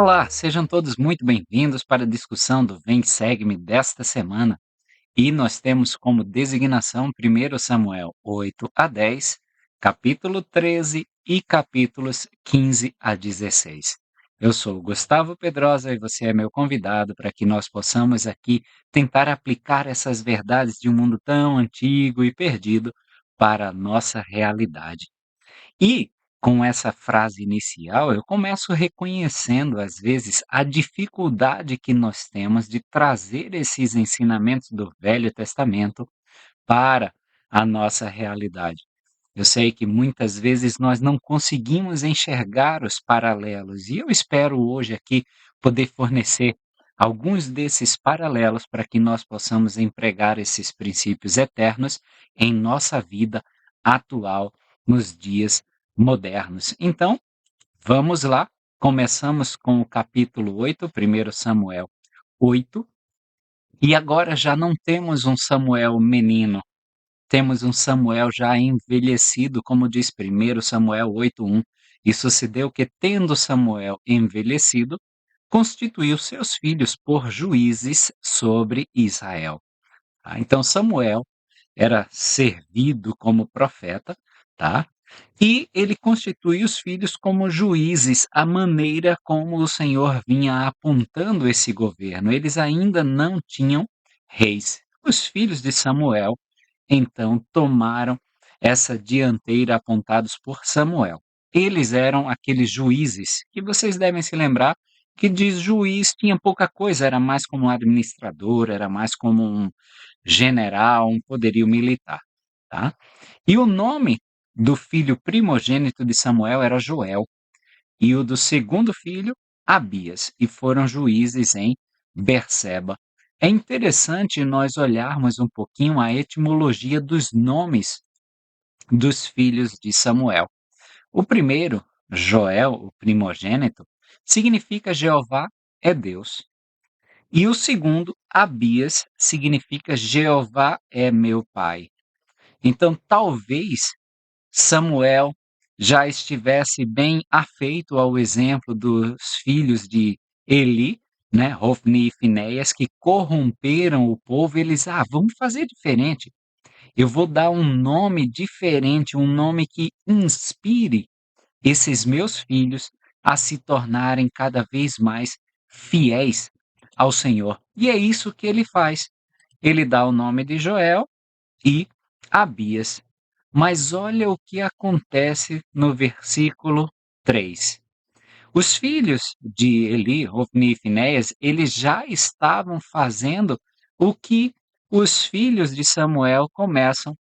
Olá, sejam todos muito bem-vindos para a discussão do Vem Segue-me desta semana. E nós temos como designação 1 Samuel 8 a 10, capítulo 13 e capítulos 15 a 16. Eu sou o Gustavo Pedrosa e você é meu convidado para que nós possamos aqui tentar aplicar essas verdades de um mundo tão antigo e perdido para a nossa realidade. E, com essa frase inicial, eu começo reconhecendo, às vezes, a dificuldade que nós temos de trazer esses ensinamentos do Velho Testamento para a nossa realidade. Eu sei que muitas vezes nós não conseguimos enxergar os paralelos, e eu espero hoje aqui poder fornecer alguns desses paralelos para que nós possamos empregar esses princípios eternos em nossa vida atual, nos dias modernos. Então, vamos lá. Começamos com o capítulo 8, 1 Samuel 8, e agora já não temos um Samuel menino, temos um Samuel já envelhecido, como diz 1 Samuel 8:1. E sucedeu que, tendo Samuel envelhecido, constituiu seus filhos por juízes sobre Israel. Então Samuel era servido como profeta, tá? E ele constituiu os filhos como juízes, a maneira como o Senhor vinha apontando esse governo. Eles ainda não tinham reis. Os filhos de Samuel então tomaram essa dianteira apontados por Samuel. Eles eram aqueles juízes que vocês devem se lembrar que de juiz tinha pouca coisa, era mais como um administrador, era mais como um general, um poderio militar, tá? E o nome do filho primogênito de Samuel era Joel, e o do segundo filho, Abias, e foram juízes em Berseba. É interessante nós olharmos um pouquinho a etimologia dos nomes dos filhos de Samuel. O primeiro, Joel, o primogênito, significa Jeová é Deus. E o segundo, Abias, significa Jeová é meu pai. Então, talvez Samuel já estivesse bem afeito ao exemplo dos filhos de Eli, né, Hofni e Finéias, que corromperam o povo. Eles, vamos fazer diferente. Eu vou dar um nome diferente, um nome que inspire esses meus filhos a se tornarem cada vez mais fiéis ao Senhor. E é isso que ele faz. Ele dá o nome de Joel e Abias. Mas olha o que acontece no versículo 3. Os filhos de Eli, Hofni e Finéias, eles já estavam fazendo o que os filhos de Samuel começam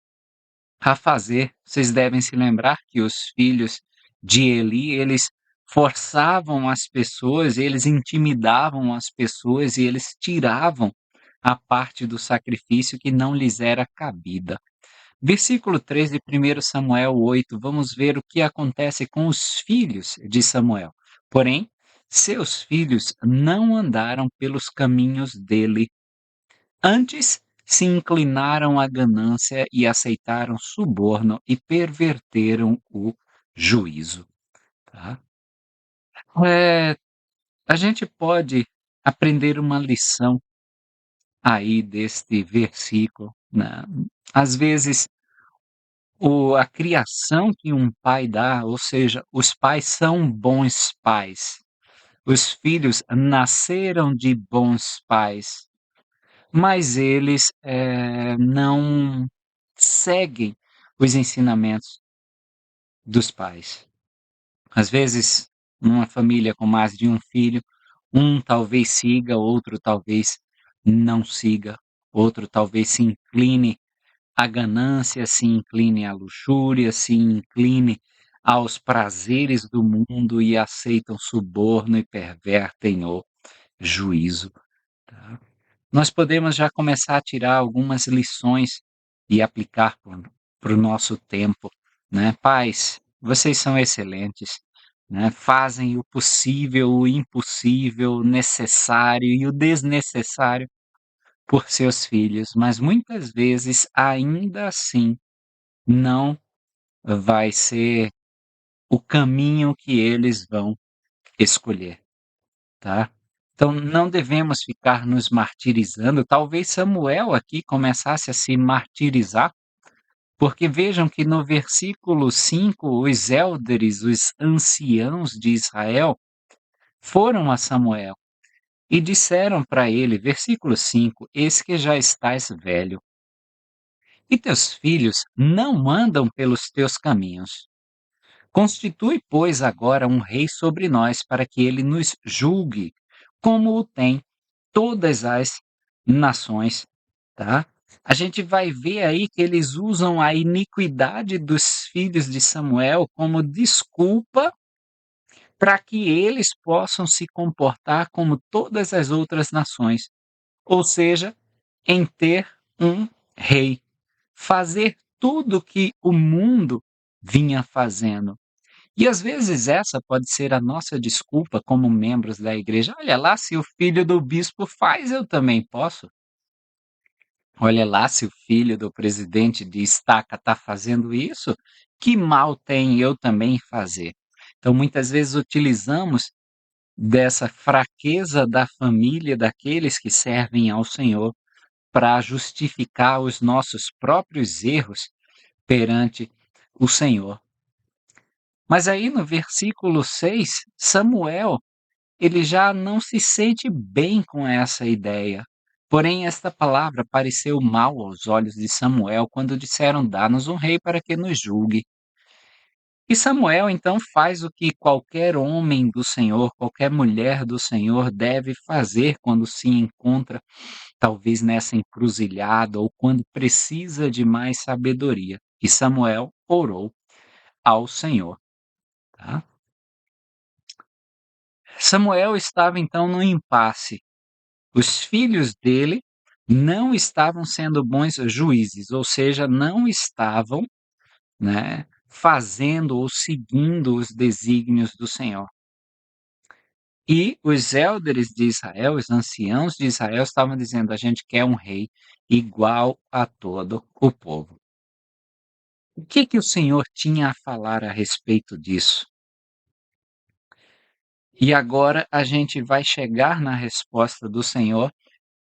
a fazer. Vocês devem se lembrar que os filhos de Eli, eles forçavam as pessoas, eles intimidavam as pessoas e eles tiravam a parte do sacrifício que não lhes era cabida. Versículo 3 de 1 Samuel 8, vamos ver o que acontece com os filhos de Samuel. Porém, seus filhos não andaram pelos caminhos dele. Antes, se inclinaram à ganância e aceitaram suborno e perverteram o juízo. Tá? É, a gente pode aprender uma lição aí deste versículo, né? Às vezes, a criação que um pai dá, ou seja, os pais são bons pais. Os filhos nasceram de bons pais, mas eles não seguem os ensinamentos dos pais. Às vezes, numa família com mais de um filho, um talvez siga, outro talvez não siga, outro talvez se incline à ganância, se incline à luxúria, se incline aos prazeres do mundo e aceitam suborno e pervertem o juízo. Tá? Nós podemos já começar a tirar algumas lições e aplicar para o nosso tempo, né? Pais, vocês são excelentes, né? Fazem o possível, o impossível, o necessário e o desnecessário por seus filhos, mas muitas vezes ainda assim não vai ser o caminho que eles vão escolher. tá? Então não devemos ficar nos martirizando. Talvez Samuel aqui começasse a se martirizar, porque vejam que no versículo 5 os élderes, os anciãos de Israel, foram a Samuel e disseram para ele, versículo 5: Eis que já estás velho, e teus filhos não andam pelos teus caminhos. Constitui, pois, agora um rei sobre nós, para que ele nos julgue, como o tem todas as nações, tá? A gente vai ver aí que eles usam a iniquidade dos filhos de Samuel como desculpa para que eles possam se comportar como todas as outras nações, ou seja, em ter um rei, fazer tudo que o mundo vinha fazendo. E às vezes essa pode ser a nossa desculpa como membros da igreja. Olha lá, se o filho do bispo faz, eu também posso. Olha lá, se o filho do presidente de estaca está fazendo isso, que mal tem eu também fazer? Então, muitas vezes utilizamos dessa fraqueza da família, daqueles que servem ao Senhor, para justificar os nossos próprios erros perante o Senhor. Mas aí no versículo 6, Samuel, ele já não se sente bem com essa ideia. Porém, esta palavra pareceu mal aos olhos de Samuel quando disseram: Dá-nos um rei para que nos julgue. E Samuel então faz o que qualquer homem do Senhor, qualquer mulher do Senhor deve fazer quando se encontra, talvez nessa encruzilhada ou quando precisa de mais sabedoria. E Samuel orou ao Senhor. Tá? Samuel estava então no impasse. Os filhos dele não estavam sendo bons juízes, ou seja, não estavam, né, fazendo ou seguindo os desígnios do Senhor. E os élderes de Israel, os anciãos de Israel, estavam dizendo: a gente quer um rei igual a todo o povo. O que que o Senhor tinha a falar a respeito disso? E agora a gente vai chegar na resposta do Senhor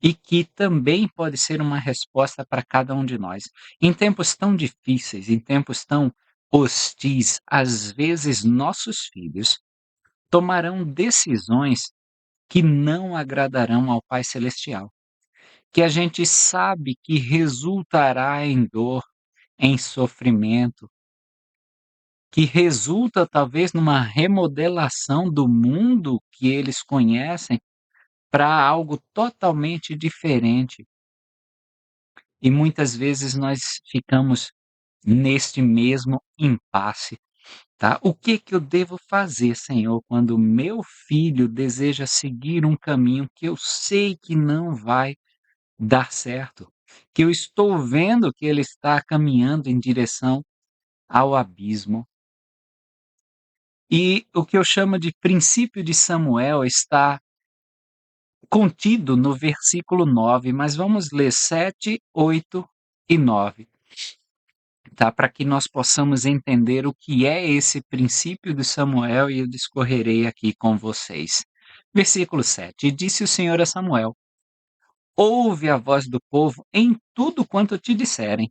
e que também pode ser uma resposta para cada um de nós. Em tempos tão difíceis, em tempos tão hostis, às vezes nossos filhos tomarão decisões que não agradarão ao Pai Celestial, que a gente sabe que resultará em dor, em sofrimento, que resulta talvez numa remodelação do mundo que eles conhecem para algo totalmente diferente. E muitas vezes nós ficamos neste mesmo impasse, tá? O que que eu devo fazer, Senhor, quando o meu filho deseja seguir um caminho que eu sei que não vai dar certo, que eu estou vendo que ele está caminhando em direção ao abismo? E o que eu chamo de princípio de Samuel está contido no versículo 9, mas vamos ler 7, 8 e 9, tá? Para que nós possamos entender o que é esse princípio de Samuel e eu discorrerei aqui com vocês. Versículo 7: E disse o Senhor a Samuel: Ouve a voz do povo em tudo quanto te disserem,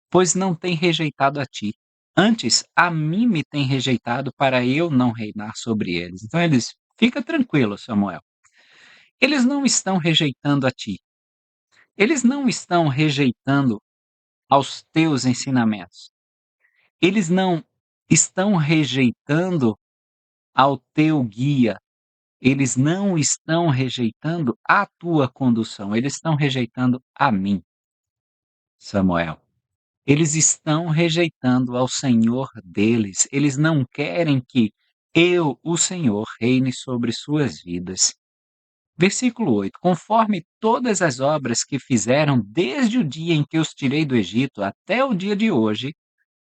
pois não tem rejeitado a ti. Antes, a mim me tem rejeitado para eu não reinar sobre eles. Então ele diz: Fica tranquilo, Samuel. Eles não estão rejeitando a ti. Eles não estão rejeitando aos teus ensinamentos. Eles não estão rejeitando ao teu guia. Eles não estão rejeitando a tua condução. Eles estão rejeitando a mim, Samuel. Eles estão rejeitando ao Senhor deles. Eles não querem que eu, o Senhor, reine sobre suas vidas. Versículo 8: Conforme todas as obras que fizeram desde o dia em que os tirei do Egito até o dia de hoje,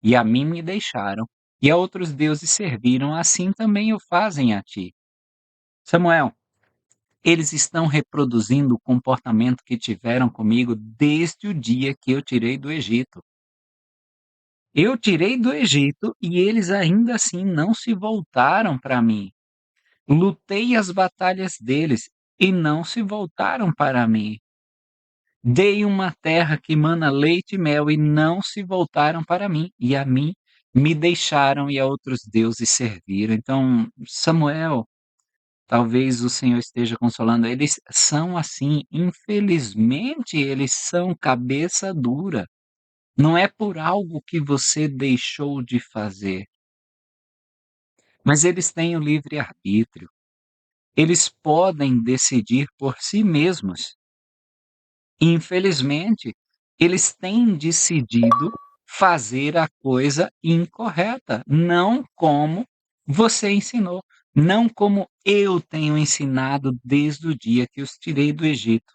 e a mim me deixaram, e a outros deuses serviram, assim também o fazem a ti. Samuel, eles estão reproduzindo o comportamento que tiveram comigo desde o dia que eu tirei do Egito. Eu tirei do Egito e eles ainda assim não se voltaram para mim. Lutei as batalhas deles e não se voltaram para mim. Dei uma terra que mana leite e mel e não se voltaram para mim, e a mim me deixaram e a outros deuses serviram. Então, Samuel, talvez o Senhor esteja consolando, eles são assim, infelizmente eles são cabeça dura. Não é por algo que você deixou de fazer, mas eles têm o livre-arbítrio. Eles podem decidir por si mesmos. Infelizmente, eles têm decidido fazer a coisa incorreta, não como você ensinou, não como eu tenho ensinado desde o dia que os tirei do Egito.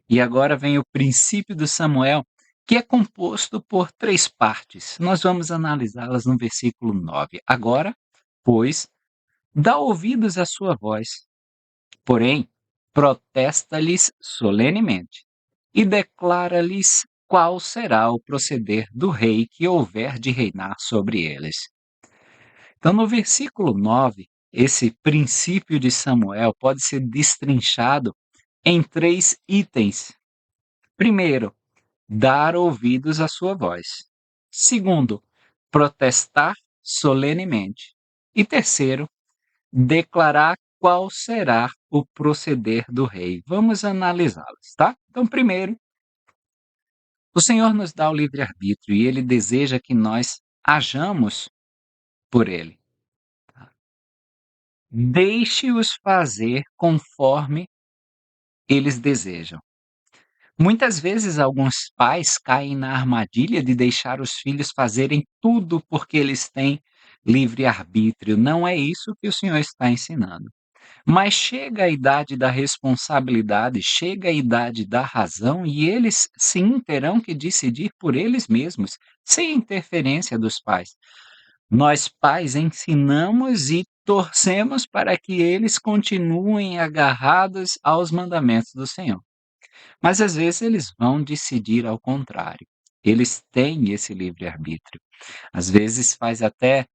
E agora vem o princípio do Samuel, que é composto por 3 partes. Nós vamos analisá-las no versículo 9. Agora, pois, dá ouvidos à sua voz. Porém, protesta-lhes solenemente e declara-lhes qual será o proceder do rei que houver de reinar sobre eles. Então, no versículo 9, esse princípio de Samuel pode ser destrinchado em 3 itens. Primeiro, dar ouvidos à sua voz. Segundo, protestar solenemente. E terceiro, declarar qual será o proceder do rei. Vamos analisá-las, tá? Então, primeiro, o Senhor nos dá o livre-arbítrio e ele deseja que nós hajamos por ele. Deixe-os fazer conforme eles desejam. Muitas vezes, alguns pais caem na armadilha de deixar os filhos fazerem tudo porque eles têm livre-arbítrio. Não é isso que o Senhor está ensinando. Mas chega a idade da responsabilidade, chega a idade da razão e eles sim terão que decidir por eles mesmos, sem interferência dos pais. Nós pais ensinamos e torcemos para que eles continuem agarrados aos mandamentos do Senhor. Mas às vezes eles vão decidir ao contrário. Eles têm esse livre-arbítrio. Às vezes faz até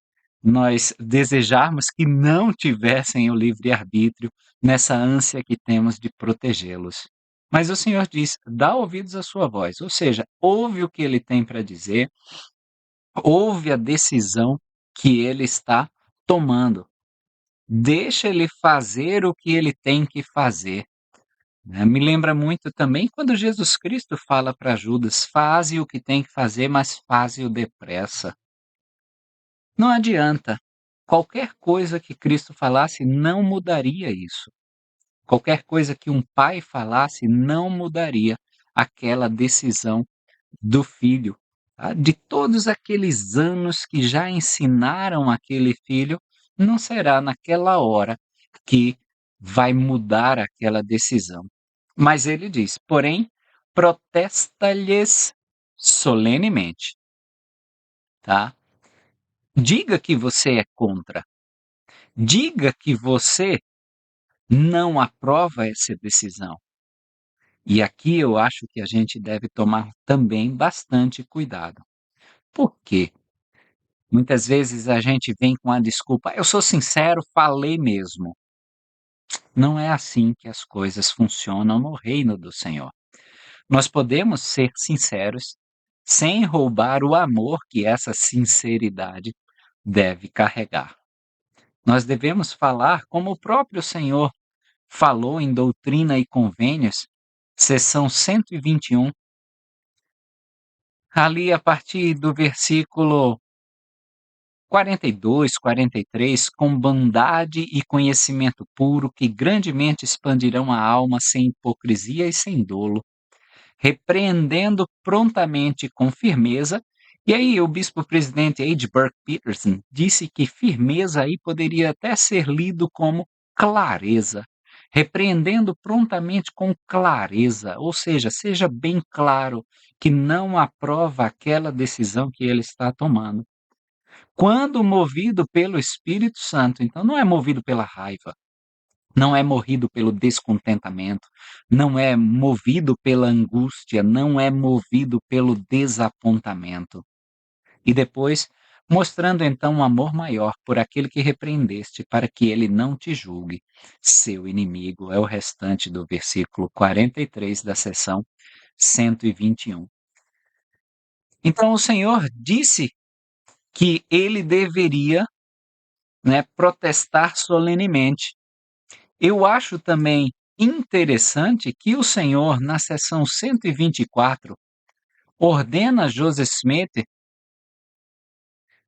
nós desejarmos que não tivessem o livre-arbítrio nessa ânsia que temos de protegê-los. Mas o Senhor diz: dá ouvidos à sua voz, ou seja, ouve o que ele tem para dizer, ouve a decisão que ele está tomando. Deixa ele fazer o que ele tem que fazer. Né? Me lembra muito também quando Jesus Cristo fala para Judas: faze o que tem que fazer, mas faze-o depressa. Não adianta. Qualquer coisa que Cristo falasse não mudaria isso. Qualquer coisa que um pai falasse não mudaria aquela decisão do filho. Tá? De todos aqueles anos que já ensinaram aquele filho, não será naquela hora que vai mudar aquela decisão. Mas ele diz: porém, protesta-lhes solenemente, tá? Diga que você é contra. Diga que você não aprova essa decisão. E aqui eu acho que a gente deve tomar também bastante cuidado. Por quê? Muitas vezes a gente vem com a desculpa: eu sou sincero, falei mesmo. Não é assim que as coisas funcionam no reino do Senhor. Nós podemos ser sinceros sem roubar o amor que essa sinceridade deve carregar. Nós devemos falar como o próprio Senhor falou em Doutrina e Convênios, seção 121, ali a partir do versículo 42, 43, com bondade e conhecimento puro que grandemente expandirão a alma sem hipocrisia e sem dolo, repreendendo prontamente com firmeza. E aí o bispo-presidente H. Burke Peterson disse que firmeza aí poderia até ser lido como clareza, repreendendo prontamente com clareza, ou seja bem claro que não aprova aquela decisão que ele está tomando. Quando movido pelo Espírito Santo, então não é movido pela raiva, não é movido pelo descontentamento, não é movido pela angústia, não é movido pelo desapontamento. E depois mostrando então um amor maior por aquele que repreendeste, para que ele não te julgue, seu inimigo. É o restante do versículo 43 da seção 121. Então o Senhor disse que ele deveria, né, protestar solenemente. Eu acho também interessante que o Senhor, na seção 124, ordena Joseph Smith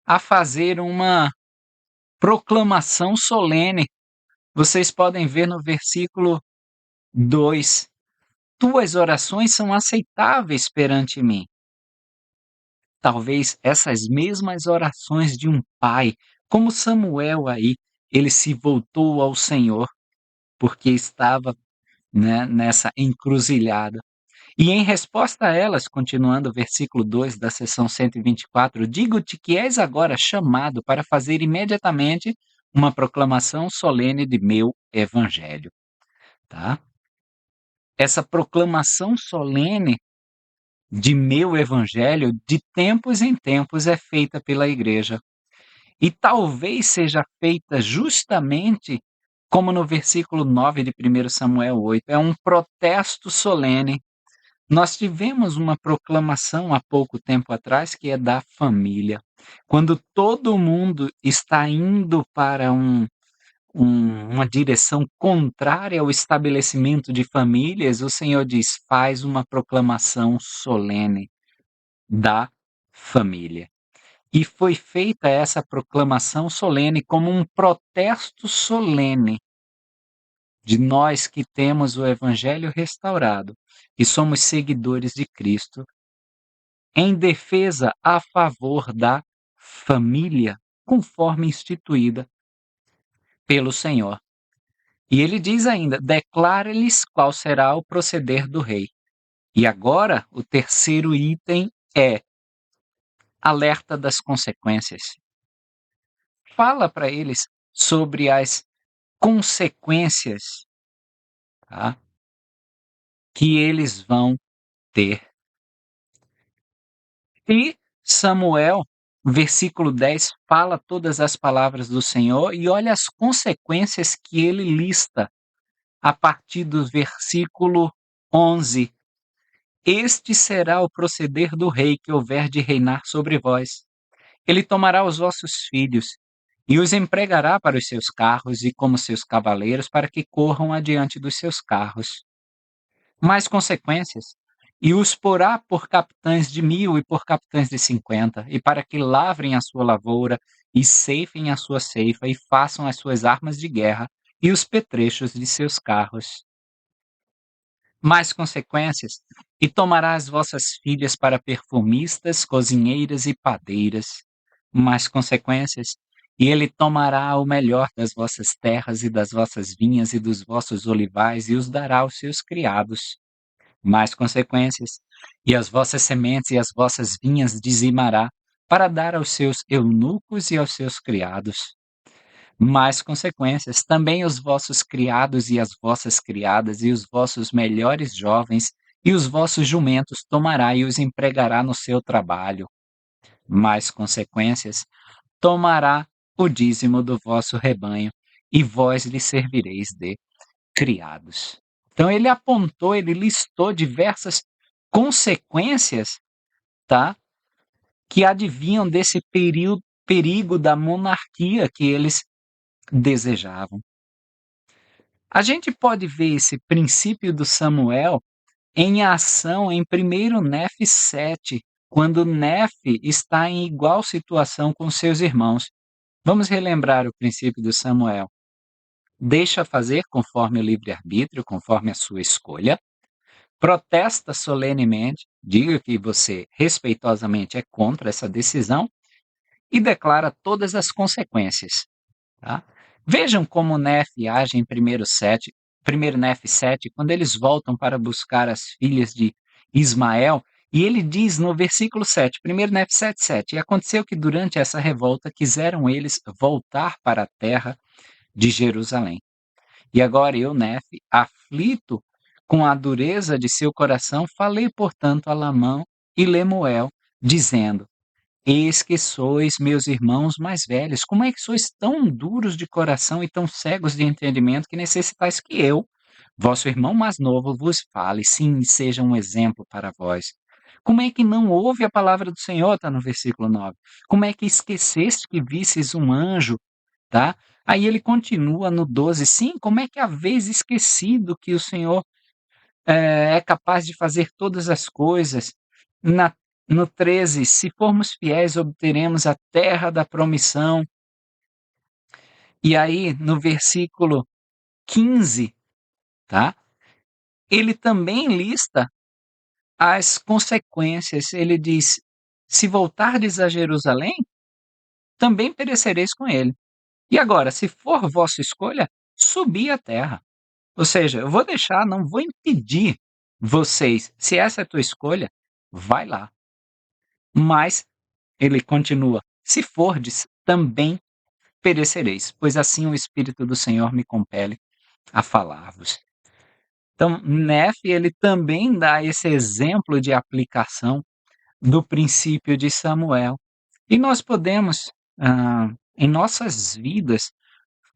a fazer uma proclamação solene. Vocês podem ver no versículo 2: tuas orações são aceitáveis perante mim. Talvez essas mesmas orações de um pai, como Samuel aí, ele se voltou ao Senhor, porque estava, né, nessa encruzilhada. E em resposta a elas, continuando o versículo 2 da seção 124, digo-te que és agora chamado para fazer imediatamente uma proclamação solene de meu evangelho, tá? Essa proclamação solene de meu evangelho, de tempos em tempos, é feita pela igreja. E talvez seja feita justamente como no versículo 9 de 1 Samuel 8, é um protesto solene. Nós tivemos uma proclamação há pouco tempo atrás que é da família. Quando todo mundo está indo para uma direção contrária ao estabelecimento de famílias, o Senhor diz: faz uma proclamação solene da família. E foi feita essa proclamação solene como um protesto solene de nós que temos o Evangelho restaurado e somos seguidores de Cristo, em defesa a favor da família, conforme instituída pelo Senhor. E ele diz ainda: declara-lhes qual será o proceder do rei. E agora, o terceiro item é alerta das consequências. Fala para eles sobre as consequências, tá, que eles vão ter. E Samuel, versículo 10, fala todas as palavras do Senhor e olha as consequências que ele lista a partir do versículo 11. Este será o proceder do rei que houver de reinar sobre vós. Ele tomará os vossos filhos e os empregará para os seus carros e como seus cavaleiros para que corram adiante dos seus carros. Mais consequências, e os porá por capitães de 1000 e por capitães de 50, e para que lavrem a sua lavoura, e ceifem a sua ceifa, e façam as suas armas de guerra, e os petrechos de seus carros. Mais consequências, e tomará as vossas filhas para perfumistas, cozinheiras e padeiras. Mais consequências, e ele tomará o melhor das vossas terras e das vossas vinhas e dos vossos olivais, e os dará aos seus criados. Mais consequências, e as vossas sementes e as vossas vinhas dizimará, para dar aos seus eunucos e aos seus criados. Mais consequências, também os vossos criados e as vossas criadas, e os vossos melhores jovens, e os vossos jumentos tomará e os empregará no seu trabalho. Mais consequências, tomará o dízimo do vosso rebanho, e vós lhe servireis de criados. Então ele apontou, ele listou diversas consequências, tá, que advinham desse perigo da monarquia que eles desejavam. A gente pode ver esse princípio do Samuel em ação em 1 Nef 7, quando Nef está em igual situação com seus irmãos. Vamos relembrar o princípio do Samuel. Deixa fazer conforme o livre-arbítrio, conforme a sua escolha. Protesta solenemente, diga que você respeitosamente é contra essa decisão e declara todas as consequências. Tá? Vejam como Nef age em 1 Nef 7, quando eles voltam para buscar as filhas de Ismael, e ele diz no versículo 7, 1 Nef 7, 7, e aconteceu que durante essa revolta quiseram eles voltar para a terra de Jerusalém. E agora eu, Nef, aflito com a dureza de seu coração, falei, portanto, a Lamão e Lemuel, dizendo: Eis que sois meus irmãos mais velhos. Como é que sois tão duros de coração e tão cegos de entendimento que necessitais que eu, vosso irmão mais novo, vos fale, sim, e seja um exemplo para vós? Como é que não ouve a palavra do Senhor? Está no versículo 9. Como é que esqueceste que visses um anjo, tá? Aí ele continua no 12, sim, como é que haveis esquecido que o Senhor é capaz de fazer todas as coisas? Na, no 13, se formos fiéis, obteremos a terra da promissão. E aí, no versículo 15, tá? Ele também lista as consequências. Ele diz: se voltardes a Jerusalém, também perecereis com ele. E agora, se for vossa escolha, subi a terra. Ou seja, eu vou deixar, não vou impedir vocês. Se essa é a tua escolha, vai lá. Mas ele continua: se fordes, também perecereis, pois assim o Espírito do Senhor me compele a falar-vos. Então, Nefe, ele também dá esse exemplo de aplicação do princípio de Samuel. E nós podemos, em nossas vidas,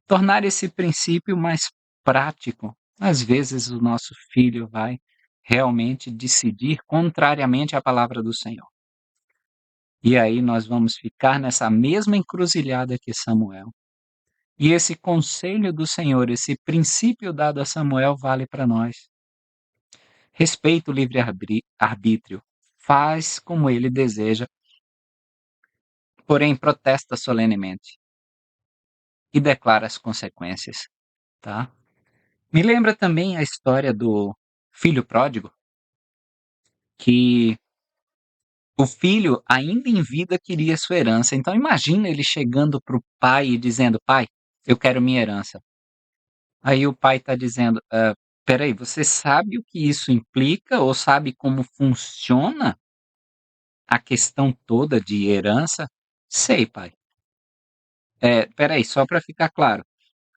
tornar esse princípio mais prático. Às vezes o nosso filho vai realmente decidir contrariamente à palavra do Senhor. E aí nós vamos ficar nessa mesma encruzilhada que Samuel. E esse conselho do Senhor, esse princípio dado a Samuel vale para nós. Respeita o livre-arbítrio, faz como ele deseja, porém protesta solenemente e declara as consequências, tá? Me lembra também a história do filho pródigo, que o filho, ainda em vida, queria sua herança. Então imagina ele chegando para o pai e dizendo: pai, eu quero minha herança. Aí o pai está dizendo: peraí, você sabe o que isso implica ou sabe como funciona a questão toda de herança? Sei, pai. Peraí, só para ficar claro.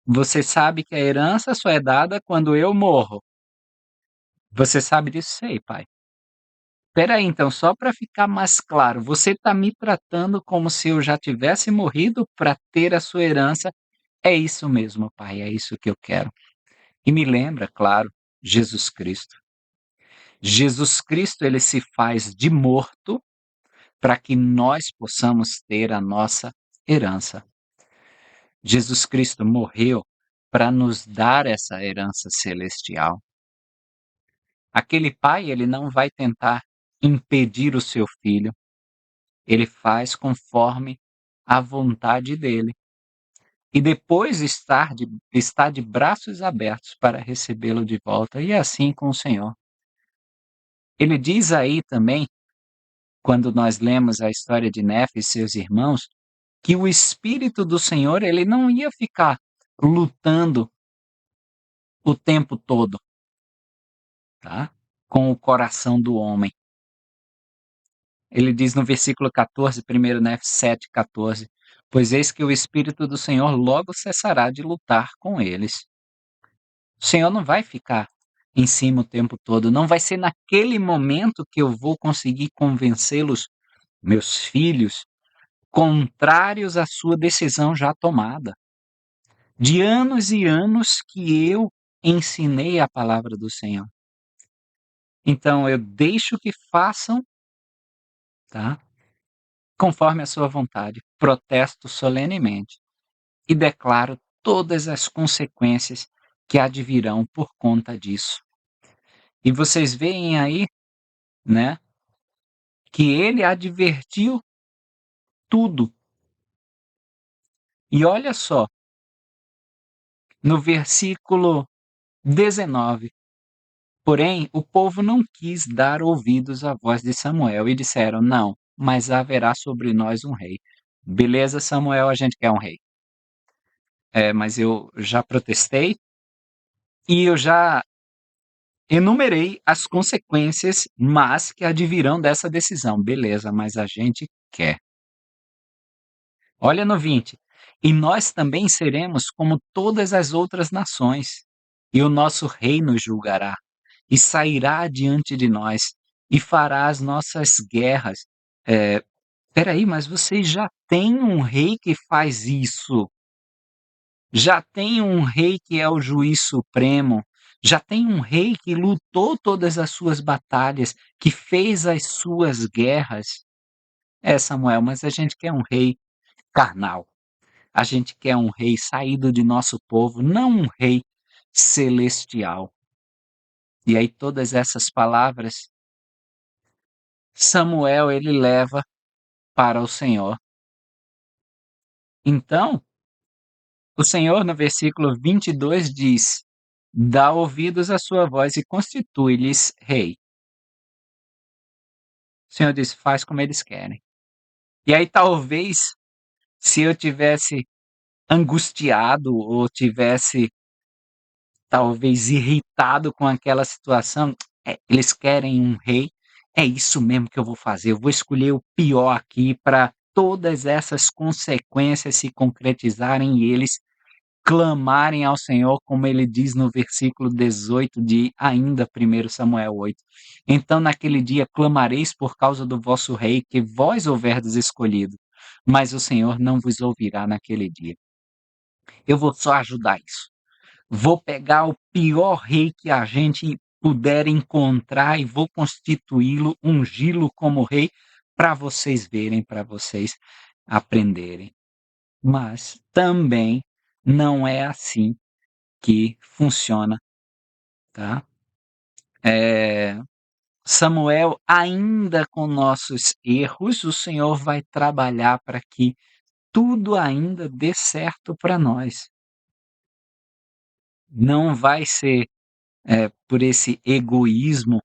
Você sabe que a herança só é dada quando eu morro. Você sabe disso? Sei, pai. Espera aí, então, só para ficar mais claro, você está me tratando como se eu já tivesse morrido para ter a sua herança? É isso mesmo, pai, é isso que eu quero. E me lembra, claro, Jesus Cristo. Jesus Cristo, ele se faz de morto para que nós possamos ter a nossa herança. Jesus Cristo morreu para nos dar essa herança celestial. Aquele pai, ele não vai tentar impedir o seu filho, ele faz conforme a vontade dele. E depois está de braços abertos para recebê-lo de volta, e assim com o Senhor. Ele diz aí também, quando nós lemos a história de Nefe e seus irmãos, que o Espírito do Senhor ele não ia ficar lutando o tempo todo, tá? Com o coração do homem. Ele diz no versículo 14, 1 Nefe 7,14: pois eis que o Espírito do Senhor logo cessará de lutar com eles. O Senhor não vai ficar em cima o tempo todo, não vai ser naquele momento que eu vou conseguir convencê-los, meus filhos, contrários à sua decisão já tomada. De anos e anos que eu ensinei a palavra do Senhor. Então eu deixo que façam, tá? Conforme a sua vontade, protesto solenemente e declaro todas as consequências que advirão por conta disso. E vocês veem aí, né, que ele advertiu tudo. E olha só, no versículo 19, porém o povo não quis dar ouvidos à voz de Samuel e disseram: não, mas haverá sobre nós um rei. Beleza, Samuel, a gente quer um rei. Mas eu já protestei e eu já enumerei as consequências más que advirão dessa decisão. Beleza, mas a gente quer. Olha no 20. E nós também seremos como todas as outras nações, e o nosso rei nos julgará, e sairá diante de nós, e fará as nossas guerras, Espera mas vocês já têm um rei que faz isso. Já tem um rei que é o juiz supremo. Já tem um rei que lutou todas as suas batalhas, que fez as suas guerras. É, Samuel, mas a gente quer um rei carnal. A gente quer um rei saído de nosso povo, não um rei celestial. E aí todas essas palavras, Samuel ele leva para o Senhor. Então, o Senhor no versículo 22 diz: "Dá ouvidos à sua voz e constitui-lhes rei". O Senhor diz: "Faz como eles querem". E aí talvez, se eu tivesse angustiado ou tivesse talvez irritado com aquela situação, eles querem um rei, é isso mesmo que eu vou fazer, eu vou escolher o pior aqui para todas essas consequências se concretizarem e eles clamarem ao Senhor, como ele diz no versículo 18 de ainda 1 Samuel 8. Então naquele dia clamareis por causa do vosso rei, que vós houverdes escolhido, mas o Senhor não vos ouvirá naquele dia. Eu vou só ajudar isso. Vou pegar o pior rei que a gente puder encontrar e vou constituí-lo, ungí-lo como rei, para vocês verem, para vocês aprenderem. Mas também não é assim que funciona, tá? Samuel, ainda com nossos erros, o Senhor vai trabalhar para que tudo ainda dê certo para nós. Não vai ser, por esse egoísmo,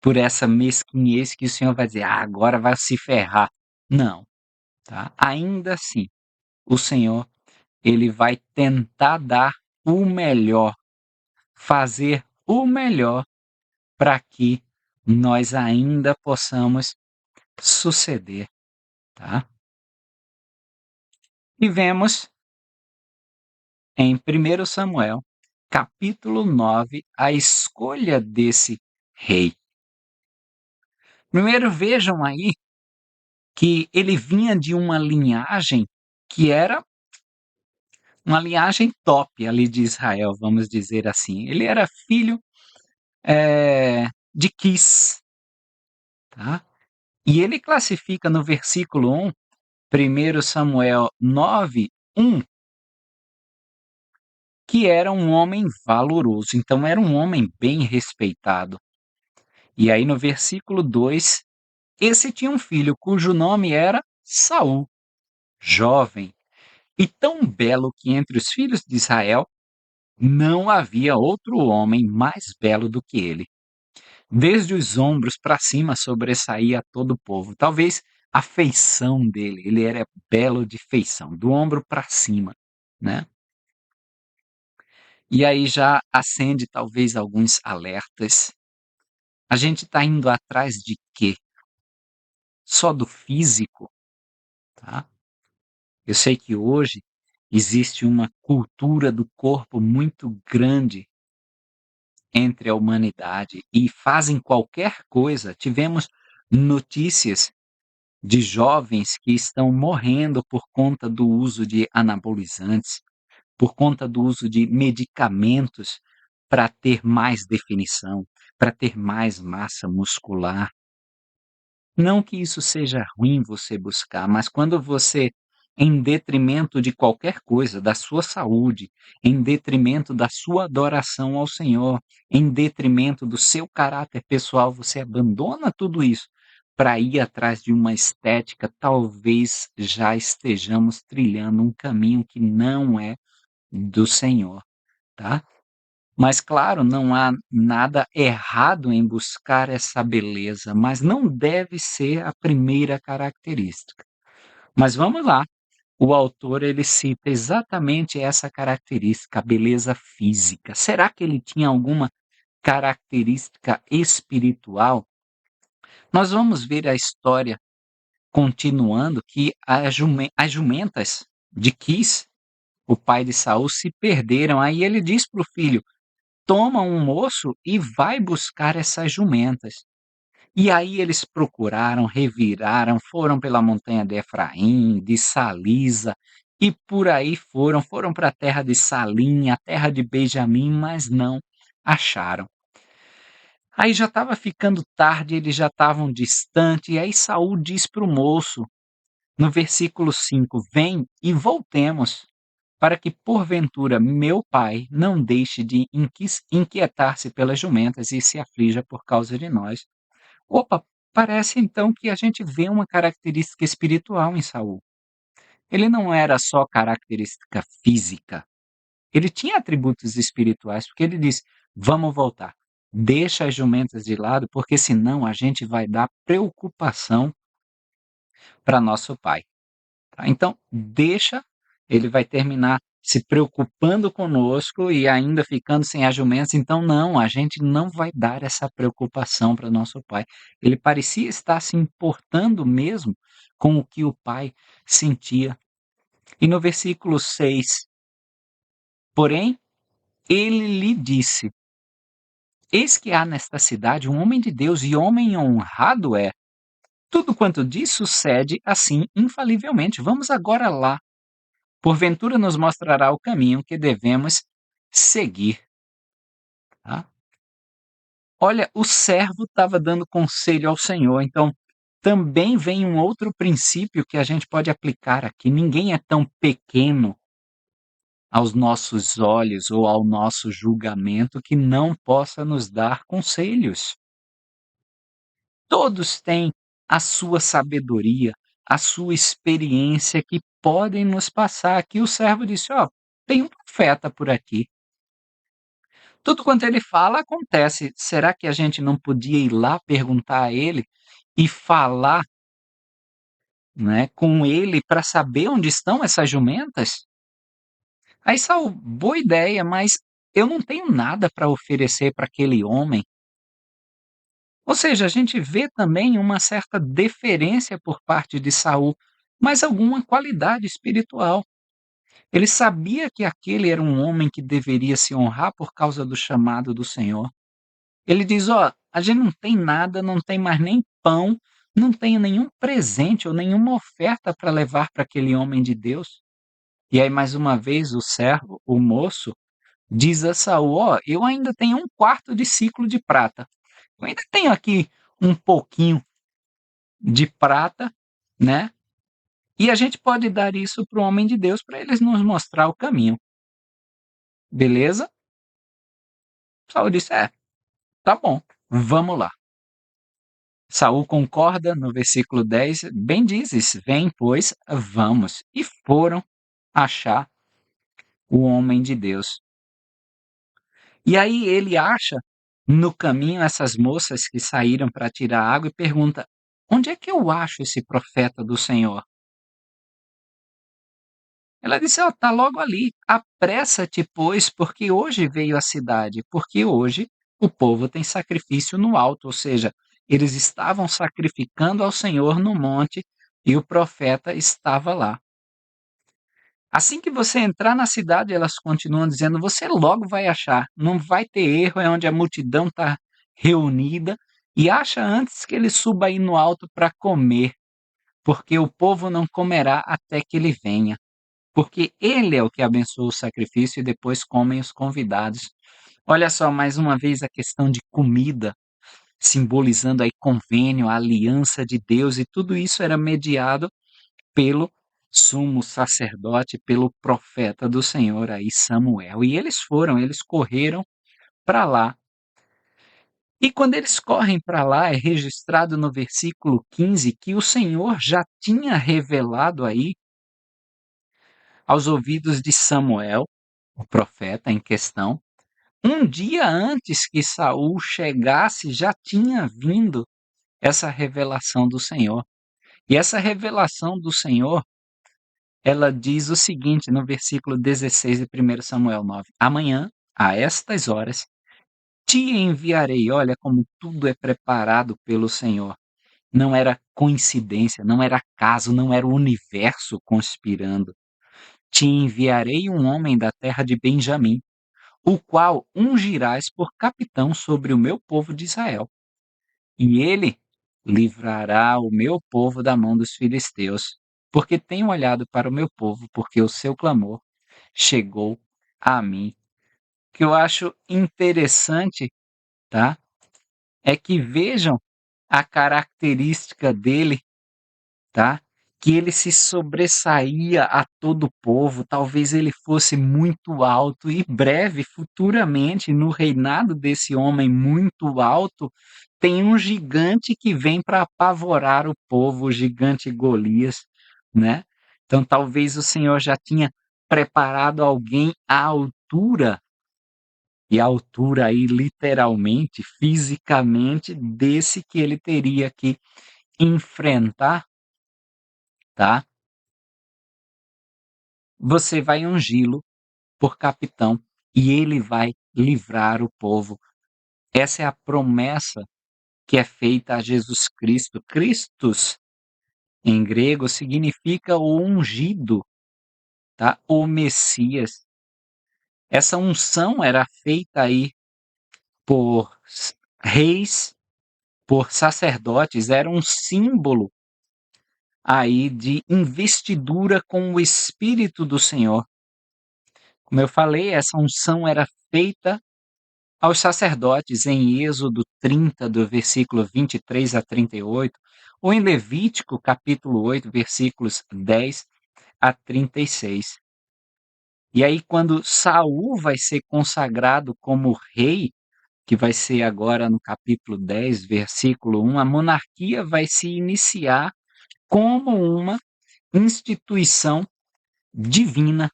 por essa mesquinhez que o Senhor vai dizer: "Ah, agora vai se ferrar". Não, tá? Ainda assim, o Senhor, ele vai tentar dar o melhor, fazer o melhor para que nós ainda possamos suceder, tá? E vemos em 1 Samuel, capítulo 9, a escolha desse rei. Primeiro vejam aí que ele vinha de uma linhagem que era uma linhagem top ali de Israel, vamos dizer assim. Ele era filho, de Quis, tá? E ele classifica no versículo 1, 1 Samuel 9, 1, que era um homem valoroso, então era um homem bem respeitado. E aí no versículo 2, esse tinha um filho cujo nome era Saul, jovem, e tão belo que entre os filhos de Israel não havia outro homem mais belo do que ele. Desde os ombros para cima sobressaía todo o povo. Talvez a feição dele, ele era belo de feição, do ombro para cima, né? E aí já acende talvez alguns alertas. A gente está indo atrás de quê? Só do físico, tá? Eu sei que hoje existe uma cultura do corpo muito grande entre a humanidade e fazem qualquer coisa. Tivemos notícias de jovens que estão morrendo por conta do uso de anabolizantes, por conta do uso de medicamentos para ter mais definição, para ter mais massa muscular. Não que isso seja ruim você buscar, mas quando você, em detrimento de qualquer coisa, da sua saúde, em detrimento da sua adoração ao Senhor, em detrimento do seu caráter pessoal, você abandona tudo isso para ir atrás de uma estética, talvez já estejamos trilhando um caminho que não é do Senhor, tá? Mas claro, não há nada errado em buscar essa beleza, mas não deve ser a primeira característica. Mas vamos lá, o autor ele cita exatamente essa característica, a beleza física. Será que ele tinha alguma característica espiritual? Nós vamos ver a história continuando que as jumentas de Quis, o pai de Saul, se perderam. Aí ele diz para o filho: toma um moço e vai buscar essas jumentas. E aí eles procuraram, reviraram, foram pela montanha de Efraim, de Salisa, e por aí foram para a terra de Salim, a terra de Benjamim, mas não acharam. Aí já estava ficando tarde, eles já estavam distantes, e aí Saul diz para o moço, no versículo 5: "Vem e voltemos, para que porventura meu pai não deixe de inquietar-se pelas jumentas e se aflija por causa de nós." Opa, parece então que a gente vê uma característica espiritual em Saul. Ele não era só característica física, ele tinha atributos espirituais, porque ele diz: "Vamos voltar, deixa as jumentas de lado, porque senão a gente vai dar preocupação para nosso pai." Tá? Então, deixa, ele vai terminar se preocupando conosco e ainda ficando sem as jumentas, então não, a gente não vai dar essa preocupação para nosso pai. Ele parecia estar se importando mesmo com o que o pai sentia. E no versículo 6, porém, ele lhe disse: "Eis que há nesta cidade um homem de Deus, e homem honrado é. Tudo quanto diz sucede assim infalivelmente. Vamos agora lá. Porventura nos mostrará o caminho que devemos seguir." Tá? Olha, o servo estava dando conselho ao Senhor, então também vem um outro princípio que a gente pode aplicar aqui. Ninguém é tão pequeno aos nossos olhos ou ao nosso julgamento que não possa nos dar conselhos. Todos têm a sua sabedoria, a sua experiência que podem nos passar. Aqui o servo disse: "Ó, tem um profeta por aqui. Tudo quanto ele fala acontece. Será que a gente não podia ir lá perguntar a ele e falar, né, com ele para saber onde estão essas jumentas?" Aí Saul: "Boa ideia, mas eu não tenho nada para oferecer para aquele homem." Ou seja, a gente vê também uma certa deferência por parte de Saul, mas alguma qualidade espiritual. Ele sabia que aquele era um homem que deveria se honrar por causa do chamado do Senhor. Ele diz: "Ó, a gente não tem nada, não tem mais nem pão, não tem nenhum presente ou nenhuma oferta para levar para aquele homem de Deus." E aí mais uma vez o servo, o moço, diz a Saul: "Ó, eu ainda tenho um quarto de ciclo de prata. Eu ainda tenho aqui um pouquinho de prata, né, e a gente pode dar isso para o homem de Deus para eles nos mostrar o caminho. Beleza?" Saul disse: "É, tá bom, vamos lá." Saul concorda no versículo 10: "Bem dizes, vem, pois, vamos." E foram achar o homem de Deus. E aí ele acha no caminho essas moças que saíram para tirar água e pergunta: "Onde é que eu acho esse profeta do Senhor?" Ela disse: "Ó, tá logo ali. Apressa-te, pois, porque hoje veio a cidade." Porque hoje o povo tem sacrifício no alto, ou seja, eles estavam sacrificando ao Senhor no monte e o profeta estava lá. Assim que você entrar na cidade, elas continuam dizendo, você logo vai achar, não vai ter erro, é onde a multidão está reunida, e acha antes que ele suba aí no alto para comer, porque o povo não comerá até que ele venha. Porque ele é o que abençoa o sacrifício e depois comem os convidados. Olha só, mais uma vez a questão de comida, simbolizando aí convênio, a aliança de Deus, e tudo isso era mediado pelo sumo sacerdote, pelo profeta do Senhor aí, Samuel. E eles correram para lá. E quando eles correm para lá, é registrado no versículo 15 que o Senhor já tinha revelado aí aos ouvidos de Samuel, o profeta em questão, um dia antes que Saul chegasse, já tinha vindo essa revelação do Senhor. E essa revelação do Senhor, ela diz o seguinte no versículo 16 de 1 Samuel 9: "Amanhã, a estas horas, te enviarei." Olha como tudo é preparado pelo Senhor. Não era coincidência, não era acaso, não era o universo conspirando. "Te enviarei um homem da terra de Benjamim, o qual ungirás por capitão sobre o meu povo de Israel. E ele livrará o meu povo da mão dos filisteus, porque tenho olhado para o meu povo, porque o seu clamor chegou a mim. O que eu acho interessante, tá? É que vejam a característica dele, tá? Que ele se sobressaía a todo o povo, talvez ele fosse muito alto e breve, futuramente, no reinado desse homem muito alto, tem um gigante que vem para apavorar o povo, o gigante Golias, né? Então talvez o Senhor já tinha preparado alguém à altura, e à altura aí literalmente, fisicamente, desse que ele teria que enfrentar, tá? Você vai ungí-lo por capitão e ele vai livrar o povo. Essa é a promessa que é feita a Jesus Cristo. Christos, em grego, significa o ungido, tá? O Messias. Essa unção era feita aí por reis, por sacerdotes, era um símbolo aí de investidura com o Espírito do Senhor. Como eu falei, essa unção era feita aos sacerdotes em Êxodo 30, do versículo 23 a 38, ou em Levítico, capítulo 8, versículos 10 a 36. E aí, quando Saul vai ser consagrado como rei, que vai ser agora no capítulo 10, versículo 1, a monarquia vai se iniciar como uma instituição divina.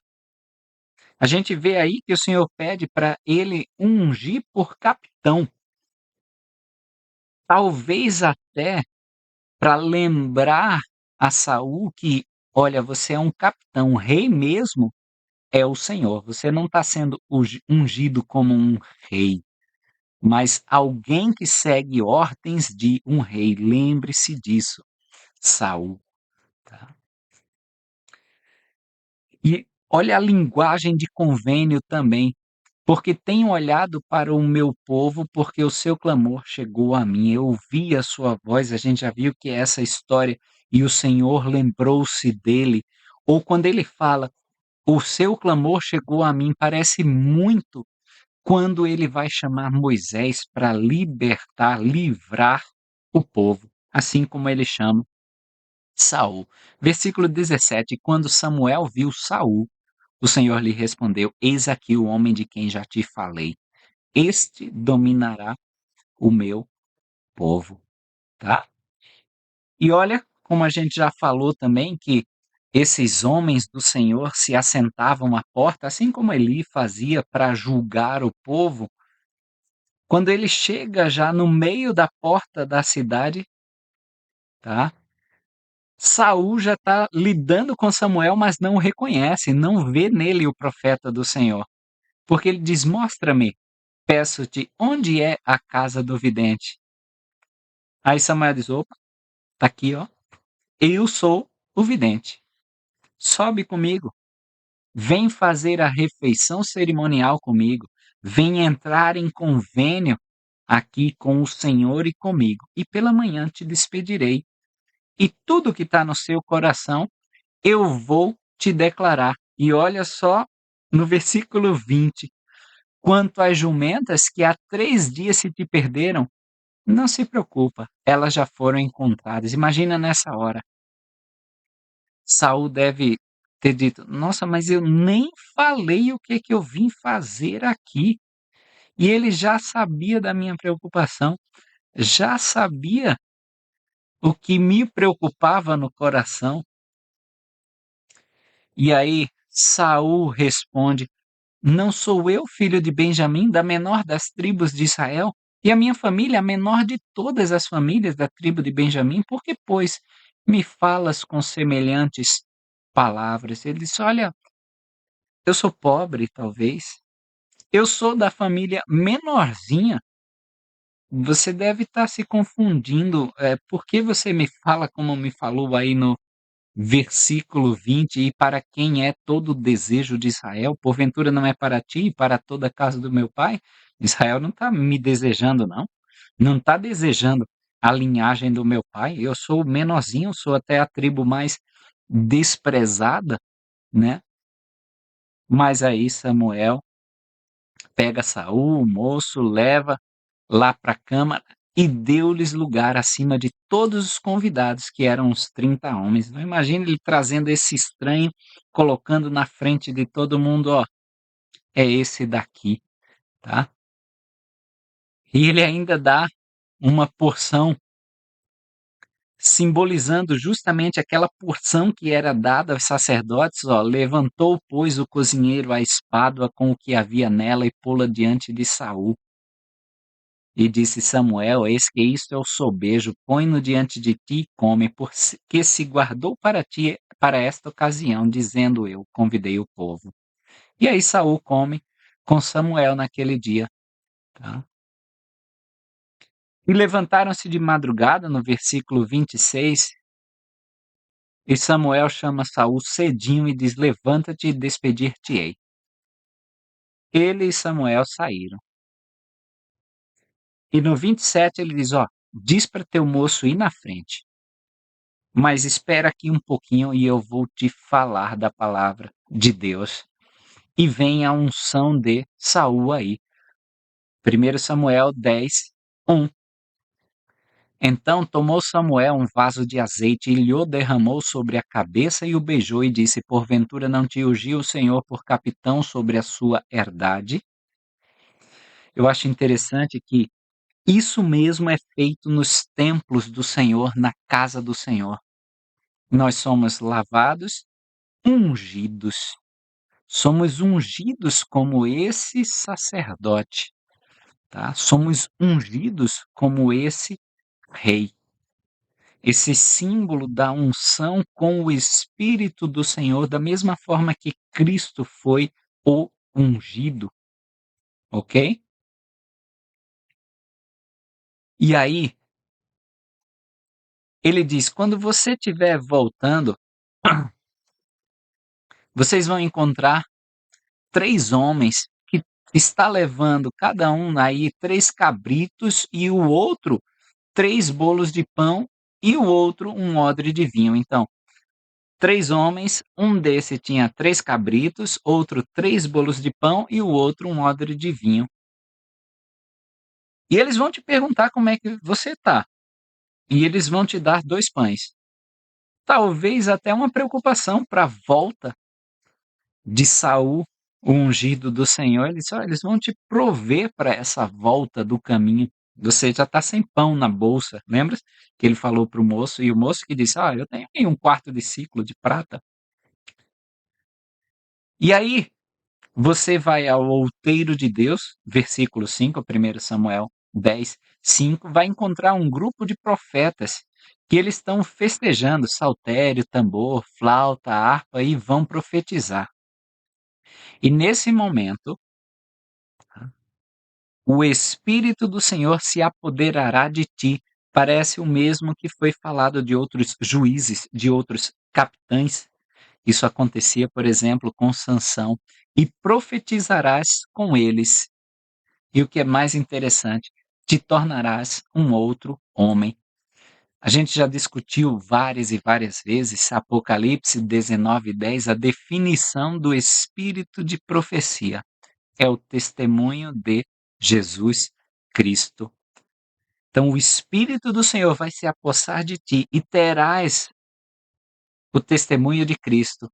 A gente vê aí que o Senhor pede para ele ungir por capitão, talvez até para lembrar a Saul que, olha, você é um capitão, o rei mesmo é o Senhor. Você não está sendo ungido como um rei, mas alguém que segue ordens de um rei. Lembre-se disso, Saul. Tá? E olha a linguagem de convênio também. Porque tenho olhado para o meu povo, porque o seu clamor chegou a mim. Eu ouvi a sua voz, a gente já viu que é essa história, e o Senhor lembrou-se dele. Ou quando ele fala, o seu clamor chegou a mim, parece muito quando ele vai chamar Moisés para libertar, livrar o povo, assim como ele chama Saul. Versículo 17: quando Samuel viu Saul, o Senhor lhe respondeu: eis aqui o homem de quem já te falei. Este dominará o meu povo, tá? E olha como a gente já falou também que esses homens do Senhor se assentavam à porta, assim como Eli fazia para julgar o povo. Quando ele chega já no meio da porta da cidade, tá? Saul já está lidando com Samuel, mas não o reconhece, não vê nele o profeta do Senhor. Porque ele diz: mostra-me, peço-te, onde é a casa do vidente? Aí Samuel diz: opa, tá aqui, ó. Eu sou o vidente. Sobe comigo. Vem fazer a refeição cerimonial comigo. Vem entrar em convênio aqui com o Senhor e comigo. E pela manhã te despedirei. E tudo que está no seu coração, eu vou te declarar. E olha só no versículo 20. Quanto às jumentas que há 3 dias se te perderam, não se preocupa, elas já foram encontradas. Imagina nessa hora. Saul deve ter dito: nossa, mas eu nem falei o que que eu vim fazer aqui. E ele já sabia da minha preocupação, já sabia o que me preocupava no coração. E aí Saul responde: não sou eu filho de Benjamim, da menor das tribos de Israel? E a minha família, a menor de todas as famílias da tribo de Benjamim? Por que, pois, me falas com semelhantes palavras? Ele disse: olha, eu sou pobre, talvez. Eu sou da família menorzinha. Você deve estar se confundindo. Por que você me fala como me falou aí no versículo 20? E para quem é todo o desejo de Israel? Porventura não é para ti e para toda a casa do meu pai? Israel não está me desejando, não. Não está desejando. a linhagem do meu pai, eu sou o menorzinho, sou até a tribo mais desprezada, né? Mas aí Samuel pega Saul, o moço, leva lá para a câmara e deu-lhes lugar acima de todos os convidados, que eram uns 30 homens. Então, imagina ele trazendo esse estranho, colocando na frente de todo mundo, ó, é esse daqui, tá? E ele ainda dá uma porção simbolizando justamente aquela porção que era dada aos sacerdotes, ó, levantou, pois, o cozinheiro a espádua com o que havia nela e pô-la diante de Saul. E disse Samuel: eis que isto é o sobejo, põe-no diante de ti e come, porque se guardou para ti para esta ocasião, dizendo eu, convidei o povo. E aí Saul come com Samuel naquele dia. Tá? E levantaram-se de madrugada, no versículo 26, e Samuel chama Saul cedinho e diz: levanta-te e despedir-te-ei. Ele e Samuel saíram. E no 27 ele diz: ó, diz para teu moço ir na frente. Mas espera aqui um pouquinho e eu vou te falar da palavra de Deus. E vem a unção de Saul aí. 1 Samuel 10, 1. Então tomou Samuel um vaso de azeite e lhe o derramou sobre a cabeça e o beijou e disse: porventura não te ungiu o Senhor por capitão sobre a sua herdade? Eu acho interessante que isso mesmo é feito nos templos do Senhor, na casa do Senhor. Nós somos lavados, ungidos. Somos ungidos como esse sacerdote, tá? Somos ungidos como esse rei. Esse símbolo da unção com o Espírito do Senhor, da mesma forma que Cristo foi o ungido, ok? E aí, ele diz: quando você estiver voltando, vocês vão encontrar 3 homens que está levando cada um aí 3 cabritos e o outro 3 bolos de pão e o outro um odre de vinho. Então, 3 homens, um desse tinha 3 cabritos, outro 3 bolos de pão e o outro um odre de vinho. E eles vão te perguntar como é que você está. E eles vão te dar 2 pães. Talvez até uma preocupação para a volta de Saul, o ungido do Senhor. Ele disse: "Olha, eles vão te prover para essa volta do caminho. Você já está sem pão na bolsa". Lembra que ele falou para o moço, e o moço que disse: "Ah, eu tenho aí 1/4 de ciclo de prata". E aí, você vai ao outeiro de Deus, versículo 5, 1 Samuel 10, 5, vai encontrar um grupo de profetas que eles estão festejando saltério, tambor, flauta, harpa e vão profetizar. E nesse momento, o Espírito do Senhor se apoderará de ti. Parece o mesmo que foi falado de outros juízes, de outros capitães. Isso acontecia, por exemplo, com Sansão. E profetizarás com eles. E o que é mais interessante, te tornarás um outro homem. A gente já discutiu várias e várias vezes, Apocalipse 19:10, a definição do espírito de profecia. É o testemunho de Jesus Cristo. Então, o Espírito do Senhor vai se apossar de ti e terás o testemunho de Cristo.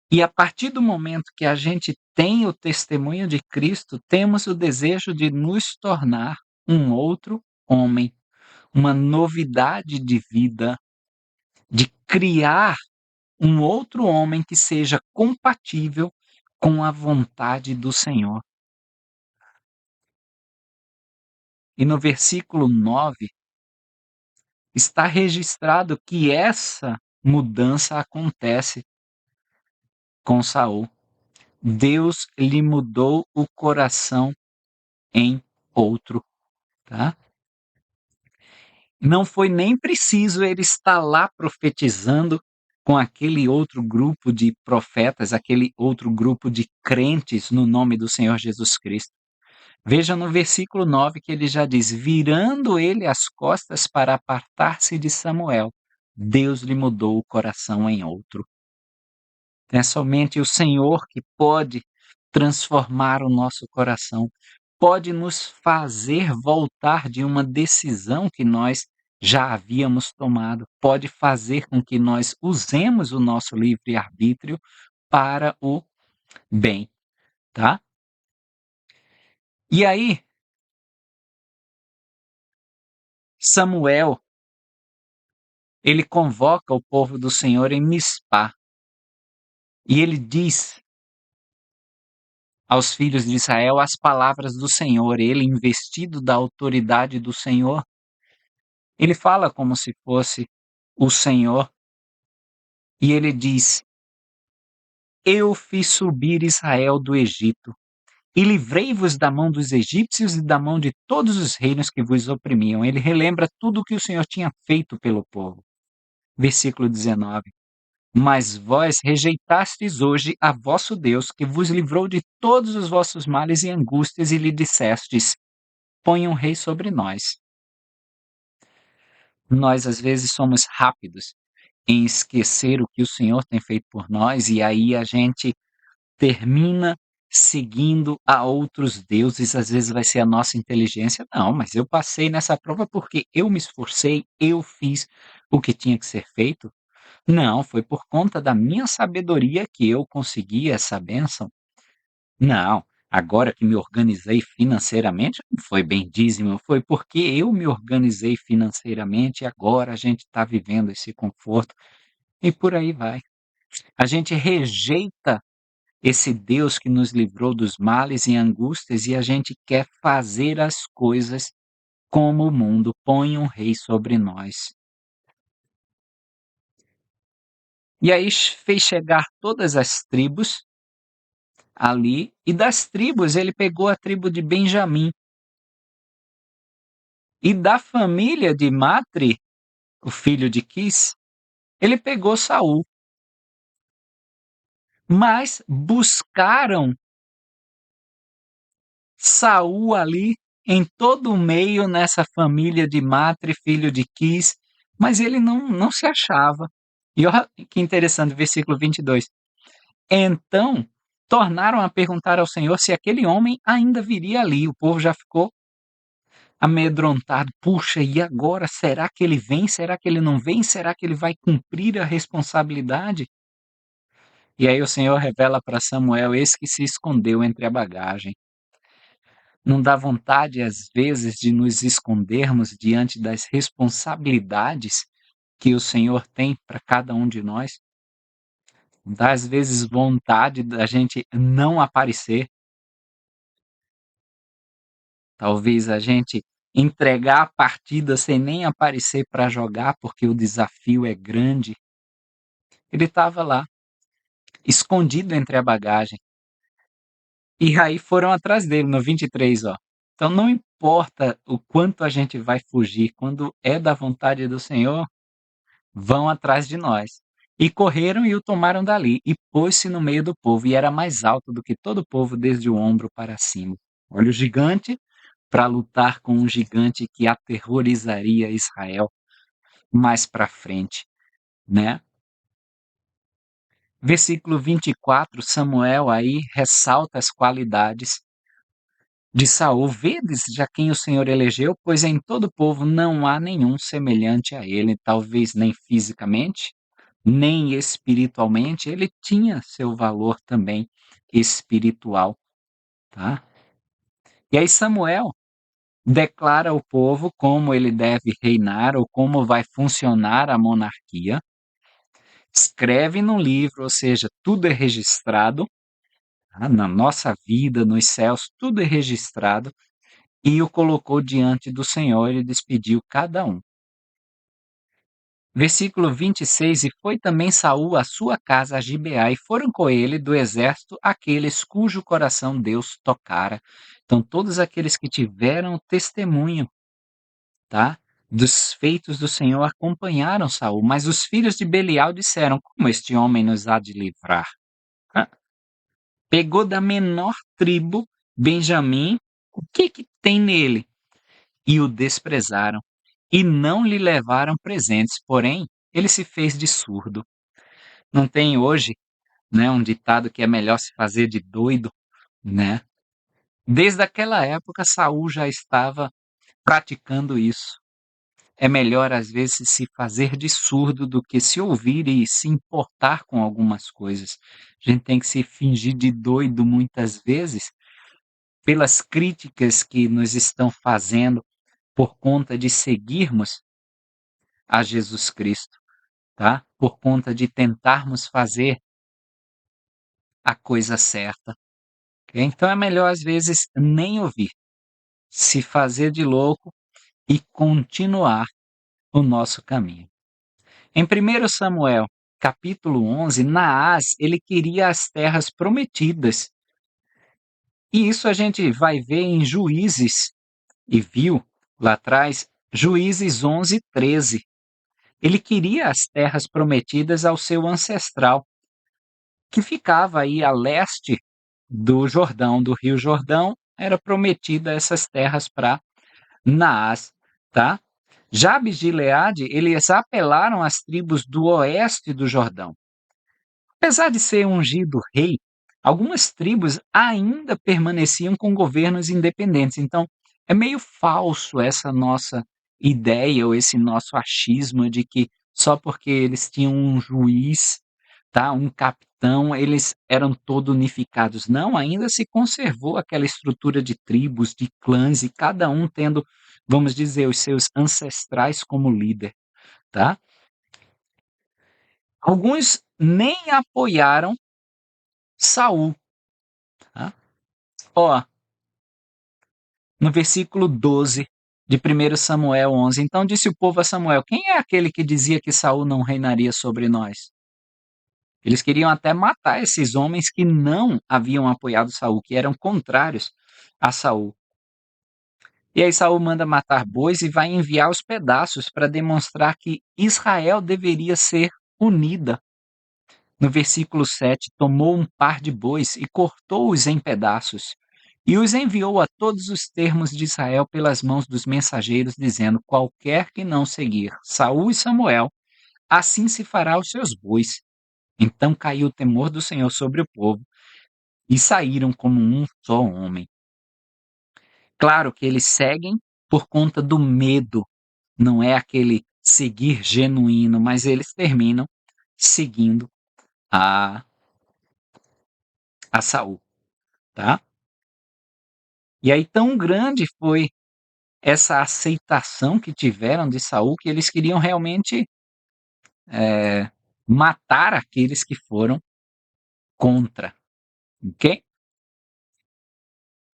E a partir do momento que a gente tem o testemunho de Cristo, temos o desejo de nos tornar um outro homem, uma novidade de vida, de criar um outro homem que seja compatível com a vontade do Senhor. E no versículo 9 está registrado que essa mudança acontece com Saul. Deus lhe mudou o coração em outro, tá? Não foi nem preciso ele estar lá profetizando com aquele outro grupo de profetas, aquele outro grupo de crentes no nome do Senhor Jesus Cristo. Veja no versículo 9 que ele já diz: virando ele as costas para apartar-se de Samuel, Deus lhe mudou o coração em outro. É somente o Senhor que pode transformar o nosso coração, pode nos fazer voltar de uma decisão que nós já havíamos tomado, pode fazer com que nós usemos o nosso livre-arbítrio para o bem, tá? E aí, Samuel, ele convoca o povo do Senhor em Mispá, e ele diz aos filhos de Israel as palavras do Senhor, ele investido da autoridade do Senhor, ele fala como se fosse o Senhor, e ele diz: eu fiz subir Israel do Egito, e livrei-vos da mão dos egípcios e da mão de todos os reinos que vos oprimiam. Ele relembra tudo o que o Senhor tinha feito pelo povo. Versículo 19. Mas vós rejeitastes hoje a vosso Deus, que vos livrou de todos os vossos males e angústias, e lhe dissestes: põe um rei sobre nós. Nós, às vezes, somos rápidos em esquecer o que o Senhor tem feito por nós, e aí a gente termina seguindo a outros deuses, às vezes vai ser a nossa inteligência. Não, mas eu passei nessa prova porque eu me esforcei, eu fiz o que tinha que ser feito. Não, foi por conta da minha sabedoria que eu consegui essa bênção. Não, agora que me organizei financeiramente, não foi bem dízimo, foi porque eu me organizei financeiramente e agora a gente está vivendo esse conforto e por aí vai. A gente rejeita esse Deus que nos livrou dos males e angústias e a gente quer fazer as coisas como o mundo, põe um rei sobre nós. E aí fez chegar todas as tribos ali, e das tribos ele pegou a tribo de Benjamim, e da família de Matri, o filho de Quis, ele pegou Saul. Mas buscaram Saul ali em todo o meio nessa família de Matre, filho de Quis, mas ele não se achava. E olha que interessante, versículo 22. Então, tornaram a perguntar ao Senhor se aquele homem ainda viria ali. O povo já ficou amedrontado. Puxa, e agora? Será que ele vem? Será que ele não vem? Será que ele vai cumprir a responsabilidade? E aí o Senhor revela para Samuel, esse que se escondeu entre a bagagem. Não dá vontade, às vezes, de nos escondermos diante das responsabilidades que o Senhor tem para cada um de nós? Dá, às vezes, vontade da gente não aparecer, talvez a gente entregar a partida sem nem aparecer para jogar, porque o desafio é grande. Ele estava lá, escondido entre a bagagem. E aí foram atrás dele, no 23, ó. Então não importa o quanto a gente vai fugir, quando é da vontade do Senhor, vão atrás de nós. E correram e o tomaram dali, e pôs-se no meio do povo, e era mais alto do que todo o povo, desde o ombro para cima. Olha o gigante para lutar com um gigante que aterrorizaria Israel mais para frente, né? Versículo 24, Samuel aí ressalta as qualidades de Saul: vedes já quem o Senhor elegeu, pois em todo o povo não há nenhum semelhante a ele, talvez nem fisicamente, nem espiritualmente, ele tinha seu valor também espiritual, tá? E aí Samuel declara ao povo como ele deve reinar ou como vai funcionar a monarquia, escreve num livro, ou seja, tudo é registrado, tá? Na nossa vida, nos céus, tudo é registrado, e o colocou diante do Senhor e despediu cada um. Versículo 26, e foi também Saul à sua casa a Gibeá, e foram com ele do exército aqueles cujo coração Deus tocara. Então, todos aqueles que tiveram testemunho, tá? Dos feitos do Senhor acompanharam Saul, mas os filhos de Belial disseram: como este homem nos há de livrar? Pegou da menor tribo, Benjamim, O que tem nele? E o desprezaram, e não lhe levaram presentes, porém, ele se fez de surdo. Não tem hoje, né, um ditado que é melhor se fazer de doido, né? Desde aquela época, Saul já estava praticando isso. É melhor, às vezes, se fazer de surdo do que se ouvir e se importar com algumas coisas. A gente tem que se fingir de doido muitas vezes pelas críticas que nos estão fazendo por conta de seguirmos a Jesus Cristo, tá? Por conta de tentarmos fazer a coisa certa. Ok? Então é melhor, às vezes, nem ouvir, se fazer de louco e continuar o nosso caminho. Em 1 Samuel, capítulo 11, Naás, ele queria as terras prometidas. E isso a gente vai ver em Juízes, e viu lá atrás, Juízes 11, 13. Ele queria as terras prometidas ao seu ancestral, que ficava aí a leste do Jordão, do Rio Jordão, era prometida essas terras para Naás, tá? Jabes de Gileade, eles apelaram às tribos do oeste do Jordão. Apesar de ser ungido rei, algumas tribos ainda permaneciam com governos independentes. Então, é meio falso essa nossa ideia ou esse nosso achismo de que só porque eles tinham um juiz, tá, um capitão, eles eram todos unificados. Não, ainda se conservou aquela estrutura de tribos, de clãs, e cada um tendo, vamos dizer, os seus ancestrais como líder, tá? Alguns nem apoiaram Saul, tá? Ó, no versículo 12 de 1 Samuel 11, então disse o povo a Samuel: quem é aquele que dizia que Saul não reinaria sobre nós? Eles queriam até matar esses homens que não haviam apoiado Saul, que eram contrários a Saul. E aí Saul manda matar bois e vai enviar os pedaços para demonstrar que Israel deveria ser unida. No versículo 7, tomou um par de bois e cortou-os em pedaços, e os enviou a todos os termos de Israel pelas mãos dos mensageiros, dizendo: qualquer que não seguir Saul e Samuel, assim se fará aos seus bois. Então caiu o temor do Senhor sobre o povo, e saíram como um só homem. Claro que eles seguem por conta do medo, não é aquele seguir genuíno, mas eles terminam seguindo a, a Saul, tá? E aí tão grande foi essa aceitação que tiveram de Saul que eles queriam realmente matar aqueles que foram contra, ok?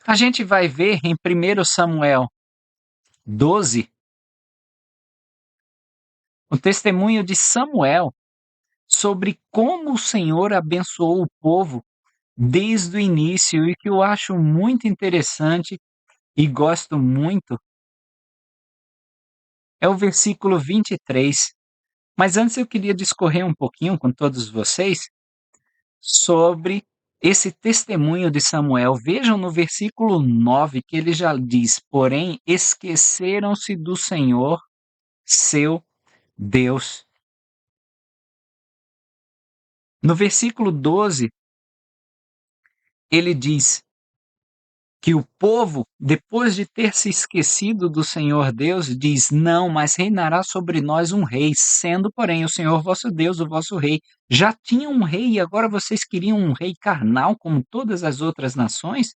A gente vai ver em 1 Samuel 12 o testemunho de Samuel sobre como o Senhor abençoou o povo desde o início, e que eu acho muito interessante e gosto muito é o versículo 23. Mas antes eu queria discorrer um pouquinho com todos vocês sobre esse testemunho de Samuel. Vejam no versículo 9 que ele já diz: porém, esqueceram-se do Senhor, seu Deus. No versículo 12, ele diz que o povo, depois de ter se esquecido do Senhor Deus, diz: não, mas reinará sobre nós um rei, sendo, porém, o Senhor vosso Deus, o vosso rei. Já tinha um rei e agora vocês queriam um rei carnal como todas as outras nações?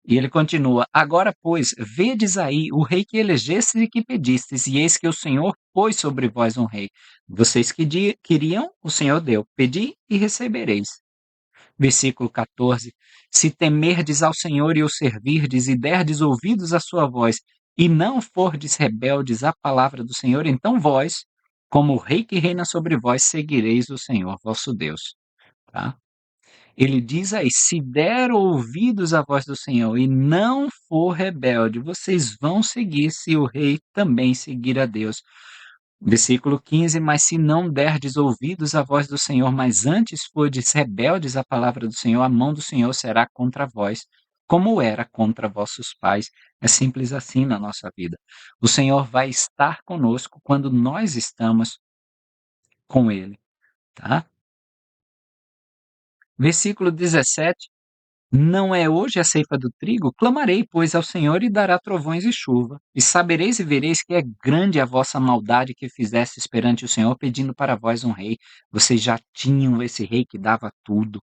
E ele continua: agora, pois, vedes aí o rei que elegestes e que pedistes, e eis que o Senhor pôs sobre vós um rei. Vocês que queriam, o Senhor deu. Pedi e recebereis. Versículo 14: se temerdes ao Senhor e o servirdes, e derdes ouvidos à sua voz, e não fordes rebeldes à palavra do Senhor, então vós, como o rei que reina sobre vós, seguireis o Senhor vosso Deus. Tá? Ele diz aí: se der ouvidos à voz do Senhor e não for rebelde, vocês vão seguir, se o rei também seguir a Deus. Versículo 15: mas se não derdes ouvidos à voz do Senhor, mas antes fordes rebeldes à palavra do Senhor, a mão do Senhor será contra vós, como era contra vossos pais. É simples assim na nossa vida. O Senhor vai estar conosco quando nós estamos com Ele, tá? Versículo 17: Não é hoje a ceifa do trigo? Clamarei, pois, ao Senhor e dará trovões e chuva. E sabereis e vereis que é grande a vossa maldade que fizestes perante o Senhor, pedindo para vós um rei. Vocês já tinham esse rei que dava tudo.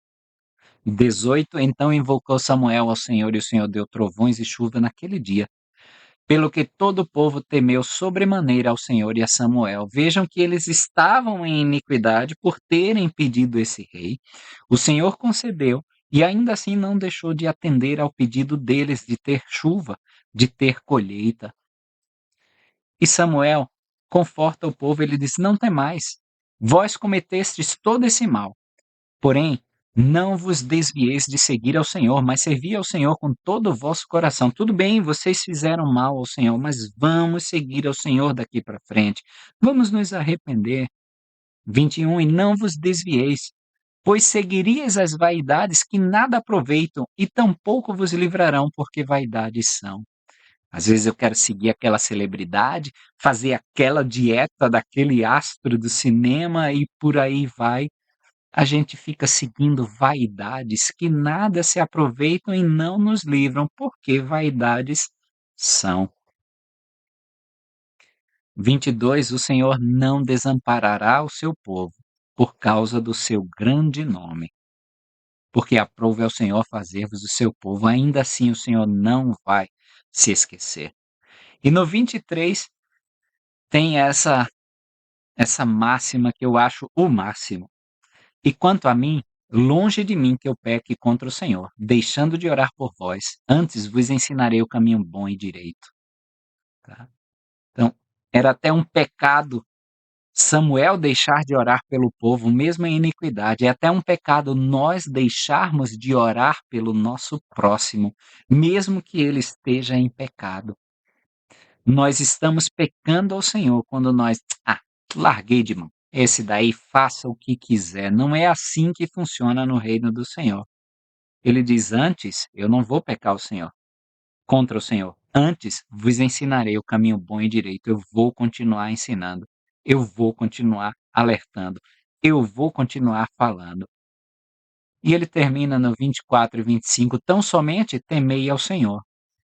18: Então invocou Samuel ao Senhor, e o Senhor deu trovões e chuva naquele dia, pelo que todo o povo temeu sobremaneira ao Senhor e a Samuel. Vejam que eles estavam em iniquidade por terem pedido esse rei. O Senhor concedeu, e ainda assim não deixou de atender ao pedido deles de ter chuva, de ter colheita. E Samuel conforta o povo, ele diz: Não temais, vós cometestes todo esse mal. Porém, não vos desvieis de seguir ao Senhor, mas servi ao Senhor com todo o vosso coração. Tudo bem, vocês fizeram mal ao Senhor, mas vamos seguir ao Senhor daqui para frente. Vamos nos arrepender. 21: E não vos desvieis, pois seguirias as vaidades que nada aproveitam, e tampouco vos livrarão, porque vaidades são. Às vezes eu quero seguir aquela celebridade, fazer aquela dieta daquele astro do cinema e por aí vai. A gente fica seguindo vaidades que nada se aproveitam e não nos livram, porque vaidades são. 22: O Senhor não desamparará o seu povo por causa do seu grande nome, porque aprouve ao Senhor fazer-vos o seu povo, ainda assim o Senhor não vai se esquecer. E no 23 tem essa máxima que eu acho o máximo. E quanto a mim, longe de mim que eu peque contra o Senhor, deixando de orar por vós, antes vos ensinarei o caminho bom e direito. Tá? Então, era até um pecado Samuel deixar de orar pelo povo, mesmo em iniquidade. É até um pecado nós deixarmos de orar pelo nosso próximo, mesmo que ele esteja em pecado. Nós estamos pecando ao Senhor quando nós, larguei de mão. Esse daí faça o que quiser. Não é assim que funciona no reino do Senhor. Ele diz: Antes, eu não vou pecar o Senhor, contra o Senhor. Antes, vos ensinarei o caminho bom e direito. Eu vou continuar ensinando. Eu vou continuar alertando. Eu vou continuar falando. E ele termina no 24 e 25: Tão somente temei ao Senhor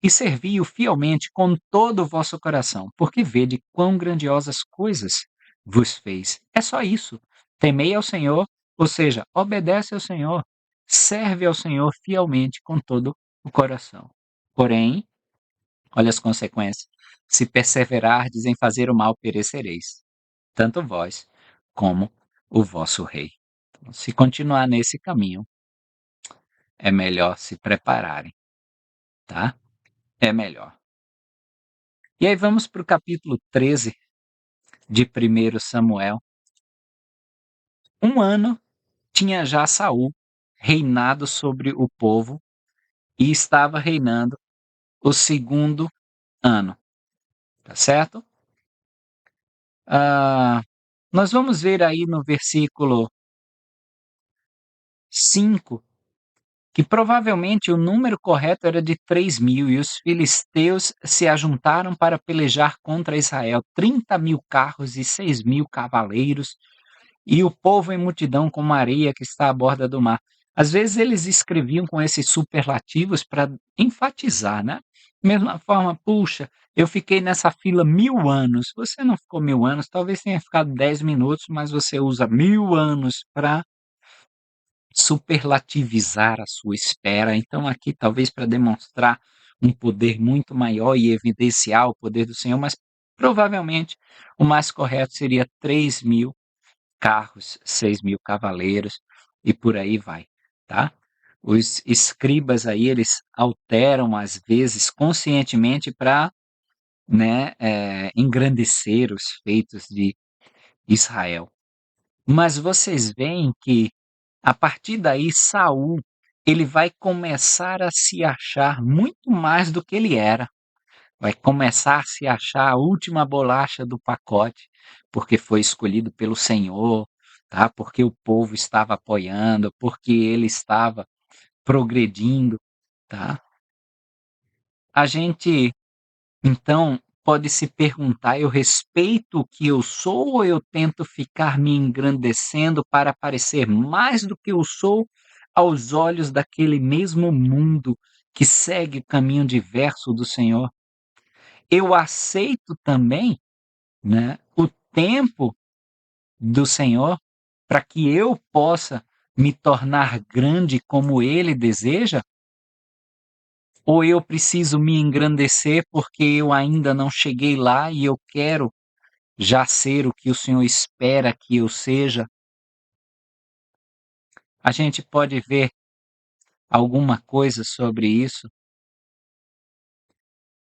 e servi-o fielmente com todo o vosso coração, porque vede quão grandiosas coisas vos fez. É só isso. Temei ao Senhor, ou seja, obedece ao Senhor, serve ao Senhor fielmente com todo o coração. Porém, olha as consequências. Se perseverardes em fazer o mal, perecereis, tanto vós como o vosso rei. Então, se continuar nesse caminho, é melhor se prepararem, tá? É melhor. E aí vamos para o capítulo 13 de 1 Samuel. 1 ano tinha já Saul reinado sobre o povo e estava reinando o segundo ano, tá certo? Nós vamos ver aí no versículo 5 que provavelmente o número correto era de 3.000 e os filisteus se ajuntaram para pelejar contra Israel, 30.000 carros e 6.000 cavaleiros, e o povo em multidão como a areia que está à borda do mar. Às vezes eles escreviam com esses superlativos para enfatizar, né? Mesma forma, puxa, eu fiquei nessa fila 1.000 anos. Você não ficou 1.000 anos, talvez tenha ficado 10 minutos, mas você usa 1.000 anos para superlativizar a sua espera. Então, aqui, talvez para demonstrar um poder muito maior e evidenciar o poder do Senhor, mas provavelmente o mais correto seria 3.000 carros, 6.000 cavaleiros e por aí vai, tá? Os escribas aí, eles alteram às vezes conscientemente para, né, engrandecer os feitos de Israel. Mas vocês veem que a partir daí Saul, ele vai começar a se achar muito mais do que ele era. Vai começar a se achar a última bolacha do pacote, porque foi escolhido pelo Senhor, tá? Porque o povo estava apoiando, porque ele estava progredindo, tá? a gente então pode se perguntar: eu respeito o que eu sou ou eu tento ficar me engrandecendo para parecer mais do que eu sou aos olhos daquele mesmo mundo que segue o caminho diverso do Senhor? Eu aceito também, né, o tempo do Senhor para que eu possa me tornar grande como Ele deseja? Ou eu preciso me engrandecer porque eu ainda não cheguei lá e eu quero já ser o que o Senhor espera que eu seja? A gente pode ver alguma coisa sobre isso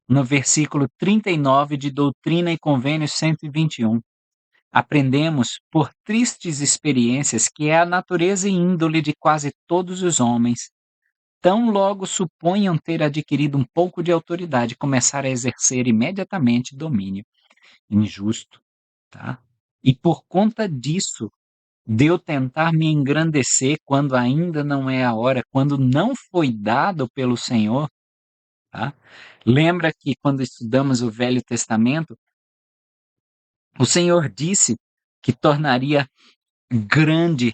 no versículo 39 de Doutrina e Convênios 121. Aprendemos por tristes experiências que é a natureza e índole de quase todos os homens. Tão logo suponham ter adquirido um pouco de autoridade, começar a exercer imediatamente domínio injusto, tá? E por conta disso, de eu tentar me engrandecer quando ainda não é a hora, quando não foi dado pelo Senhor, tá? Lembra que quando estudamos o Velho Testamento, o Senhor disse que tornaria grande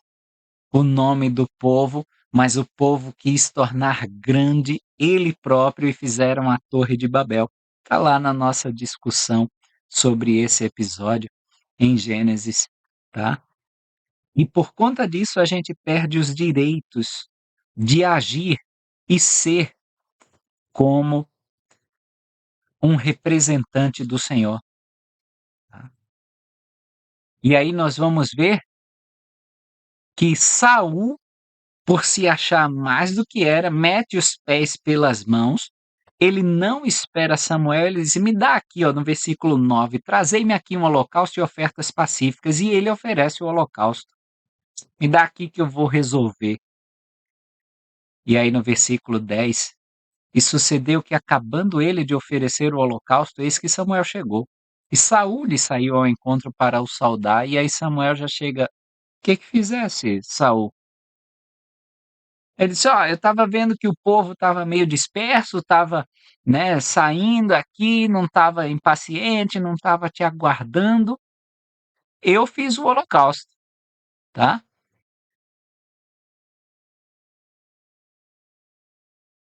o nome do povo, mas o povo quis tornar grande ele próprio e fizeram a Torre de Babel. Está lá na nossa discussão sobre esse episódio em Gênesis, tá? E por conta disso a gente perde os direitos de agir e ser como um representante do Senhor, tá? E aí nós vamos ver que Saul, por se achar mais do que era, mete os pés pelas mãos. Ele não espera Samuel, ele diz: me dá aqui, ó, no versículo 9, trazei-me aqui um holocausto e ofertas pacíficas. E ele oferece o holocausto. Me dá aqui que eu vou resolver. E aí no versículo 10, e sucedeu que, acabando ele de oferecer o holocausto, eis que Samuel chegou. E Saul lhe saiu ao encontro para o saudar, e aí Samuel já chega: que fizesse, Saul? Ele disse: "Ó, eu estava vendo que o povo estava meio disperso, estava, né, saindo aqui, não estava impaciente, não estava te aguardando. Eu fiz o holocausto, tá?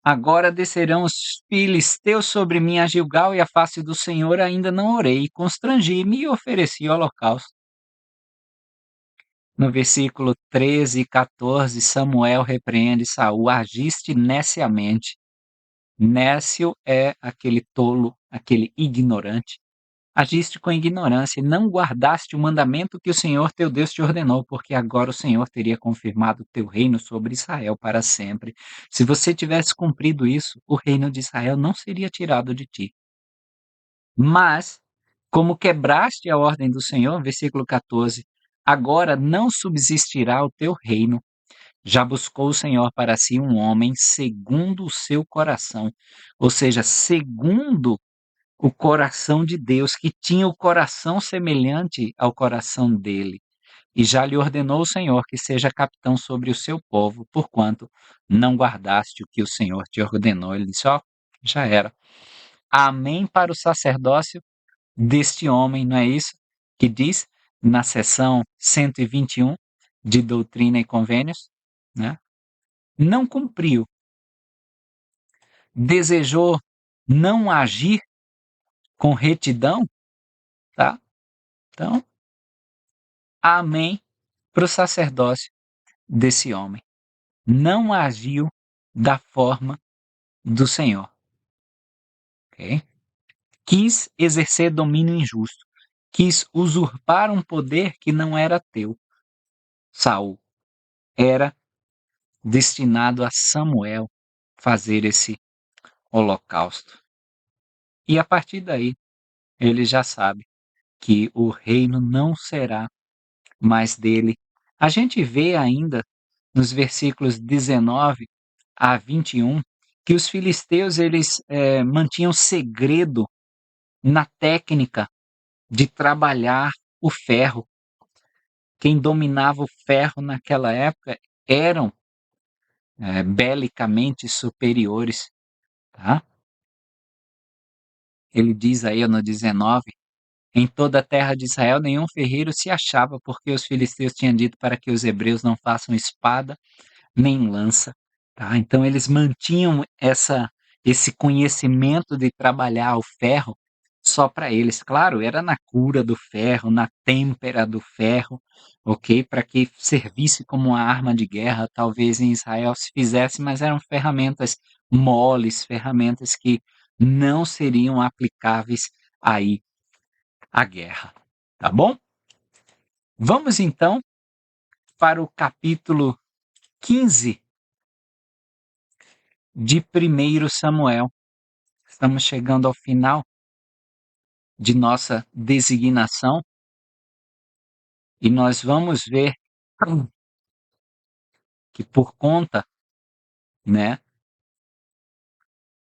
Agora descerão os filisteus sobre mim a Gilgal, e a face do Senhor ainda não orei. Constrangi-me e ofereci o holocausto." No versículo 13 e 14, Samuel repreende Saul: "Agiste neciamente." Nécio é aquele tolo, aquele ignorante. Agiste com ignorância e não guardaste o mandamento que o Senhor teu Deus te ordenou, porque agora o Senhor teria confirmado o teu reino sobre Israel para sempre. Se você tivesse cumprido isso, o reino de Israel não seria tirado de ti. Mas, como quebraste a ordem do Senhor, versículo 14, agora não subsistirá o teu reino. Já buscou o Senhor para si um homem segundo o seu coração, ou seja, segundo o coração de Deus, que tinha o coração semelhante ao coração dele. E já lhe ordenou o Senhor que seja capitão sobre o seu povo, porquanto não guardaste o que o Senhor te ordenou. Ele disse: ó, já era. Amém para o sacerdócio deste homem, não é isso? Que diz na seção 121 de Doutrina e Convênios, né? Não cumpriu, desejou não agir com retidão, tá? Então, amém para o sacerdócio desse homem. Não agiu da forma do Senhor, ok? Quis exercer domínio injusto, quis usurpar um poder que não era teu. Saul era destinado a Samuel fazer esse holocausto. E a partir daí, ele já sabe que o reino não será mais dele. A gente vê ainda nos versículos 19 a 21 que os filisteus eles mantinham segredo na técnica de trabalhar o ferro. Quem dominava o ferro naquela época eram belicamente superiores, tá? ele diz aí no 19: em toda a terra de Israel nenhum ferreiro se achava, porque os filisteus tinham dito para que os hebreus não façam espada nem lança, tá. Então eles mantinham esse conhecimento de trabalhar o ferro só para eles. Claro, era na cura do ferro, na têmpera do ferro, ok, para que servisse como uma arma de guerra, talvez em Israel se fizesse, mas eram ferramentas moles, ferramentas que não seriam aplicáveis aí à guerra, tá bom? Vamos então para o capítulo 15 de primeiro Samuel. Estamos chegando ao final de nossa designação e nós vamos ver que por conta, né,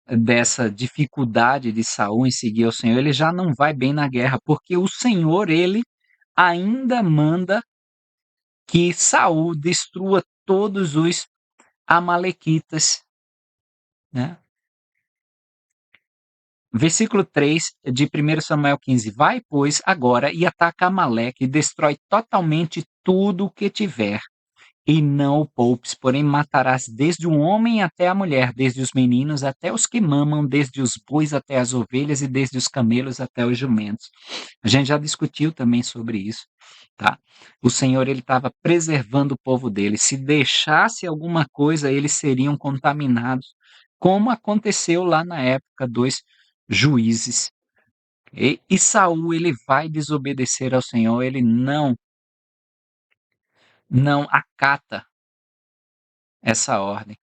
dessa dificuldade de Saul em seguir ao Senhor, ele já não vai bem na guerra, porque o Senhor, ele ainda manda que Saul destrua todos os amalequitas, né? Versículo 3 de primeiro Samuel 15: vai, pois, agora e ataca Amaleque e destrói totalmente tudo o que tiver, e não o poupes, porém matarás desde o homem até a mulher, desde os meninos até os que mamam, desde os bois até as ovelhas e desde os camelos até os jumentos. A gente já discutiu também sobre isso, tá? O Senhor, ele estava preservando o povo dele. Se deixasse alguma coisa, eles seriam contaminados, como aconteceu lá na época dos juízes. E Saul, ele vai desobedecer ao Senhor, ele não acata essa ordem.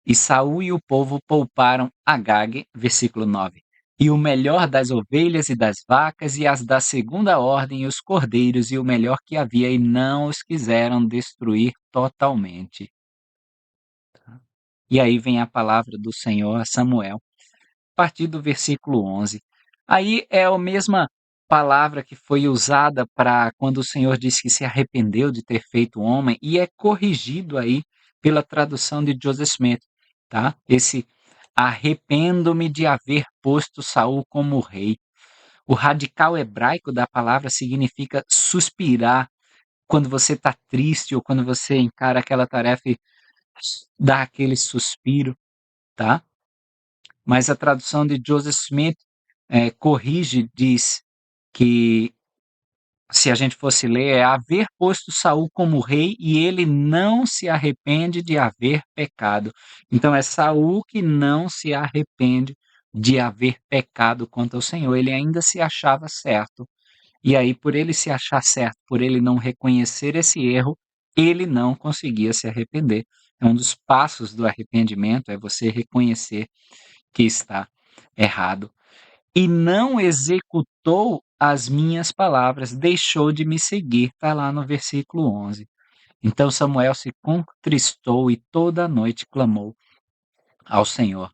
E Saul e o povo pouparam Agag, versículo 9, e o melhor das ovelhas e das vacas, e as da segunda ordem, e os cordeiros, e o melhor que havia, e não os quiseram destruir totalmente. E aí vem a palavra do Senhor a Samuel, a partir do versículo 11. Aí é a mesma palavra que foi usada para quando o Senhor disse que se arrependeu de ter feito o homem, e é corrigido aí pela tradução de Joseph Smith, tá? Esse arrependo-me de haver posto Saul como rei. O radical hebraico da palavra significa suspirar, quando você está triste ou quando você encara aquela tarefa e dá aquele suspiro, tá? Mas a tradução de Joseph Smith corrige, diz que, se a gente fosse ler, é haver posto Saul como rei e ele não se arrepende de haver pecado. Então é Saul que não se arrepende de haver pecado contra o Senhor. Ele ainda se achava certo. E aí, por ele se achar certo, por ele não reconhecer esse erro, ele não conseguia se arrepender. É um dos passos do arrependimento, é você reconhecer que está errado. E não executou as minhas palavras, deixou de me seguir, está lá no versículo 11. Então Samuel se contristou e toda a noite clamou ao Senhor.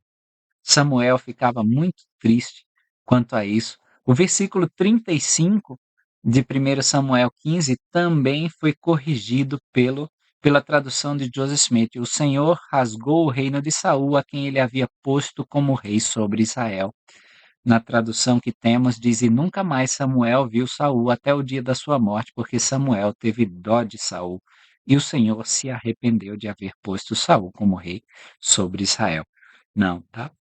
Samuel ficava muito triste quanto a isso. O versículo 35 de 1 Samuel 15 também foi corrigido pela tradução de Joseph Smith. O Senhor rasgou o reino de Saul, a quem ele havia posto como rei sobre Israel. Na tradução que temos, diz: e nunca mais Samuel viu Saul até o dia da sua morte, porque Samuel teve dó de Saul, e o Senhor se arrependeu de haver posto Saul como rei sobre Israel. Não, tá?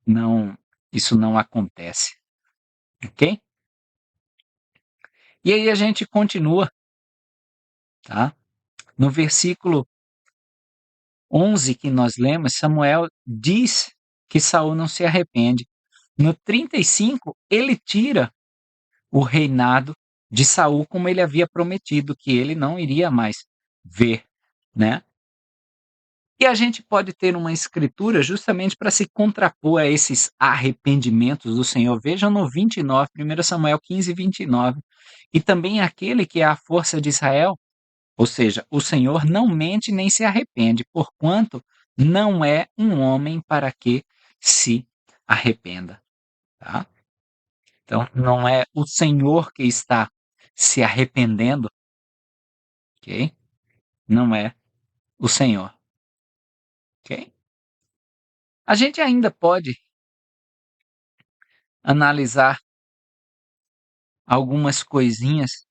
Não, isso não acontece, ok? E aí a gente continua, tá? No versículo 11 que nós lemos, Samuel diz que Saul não se arrepende. No 35, ele tira o reinado de Saul, como ele havia prometido que ele não iria mais ver, né? E a gente pode ter uma escritura justamente para se contrapor a esses arrependimentos do Senhor. Vejam no 29, 1 Samuel 15, 29. E também aquele que é a força de Israel, ou seja, o Senhor não mente nem se arrepende, porquanto não é um homem para que se arrependa. Tá? Então, não é o Senhor que está se arrependendo, ok? Não é o Senhor, ok? A gente ainda pode analisar algumas coisinhas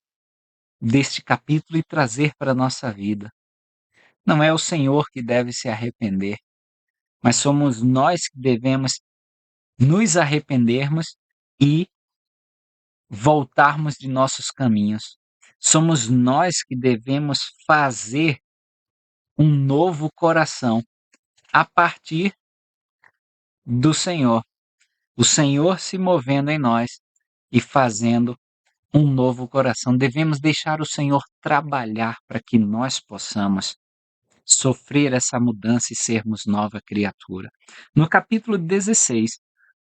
deste capítulo e trazer para a nossa vida. Não é o Senhor que deve se arrepender, mas somos nós que devemos nos arrependermos e voltarmos de nossos caminhos. Somos nós que devemos fazer um novo coração a partir do Senhor. O Senhor se movendo em nós e fazendo um novo coração. Devemos deixar o Senhor trabalhar para que nós possamos sofrer essa mudança e sermos nova criatura. No capítulo 16,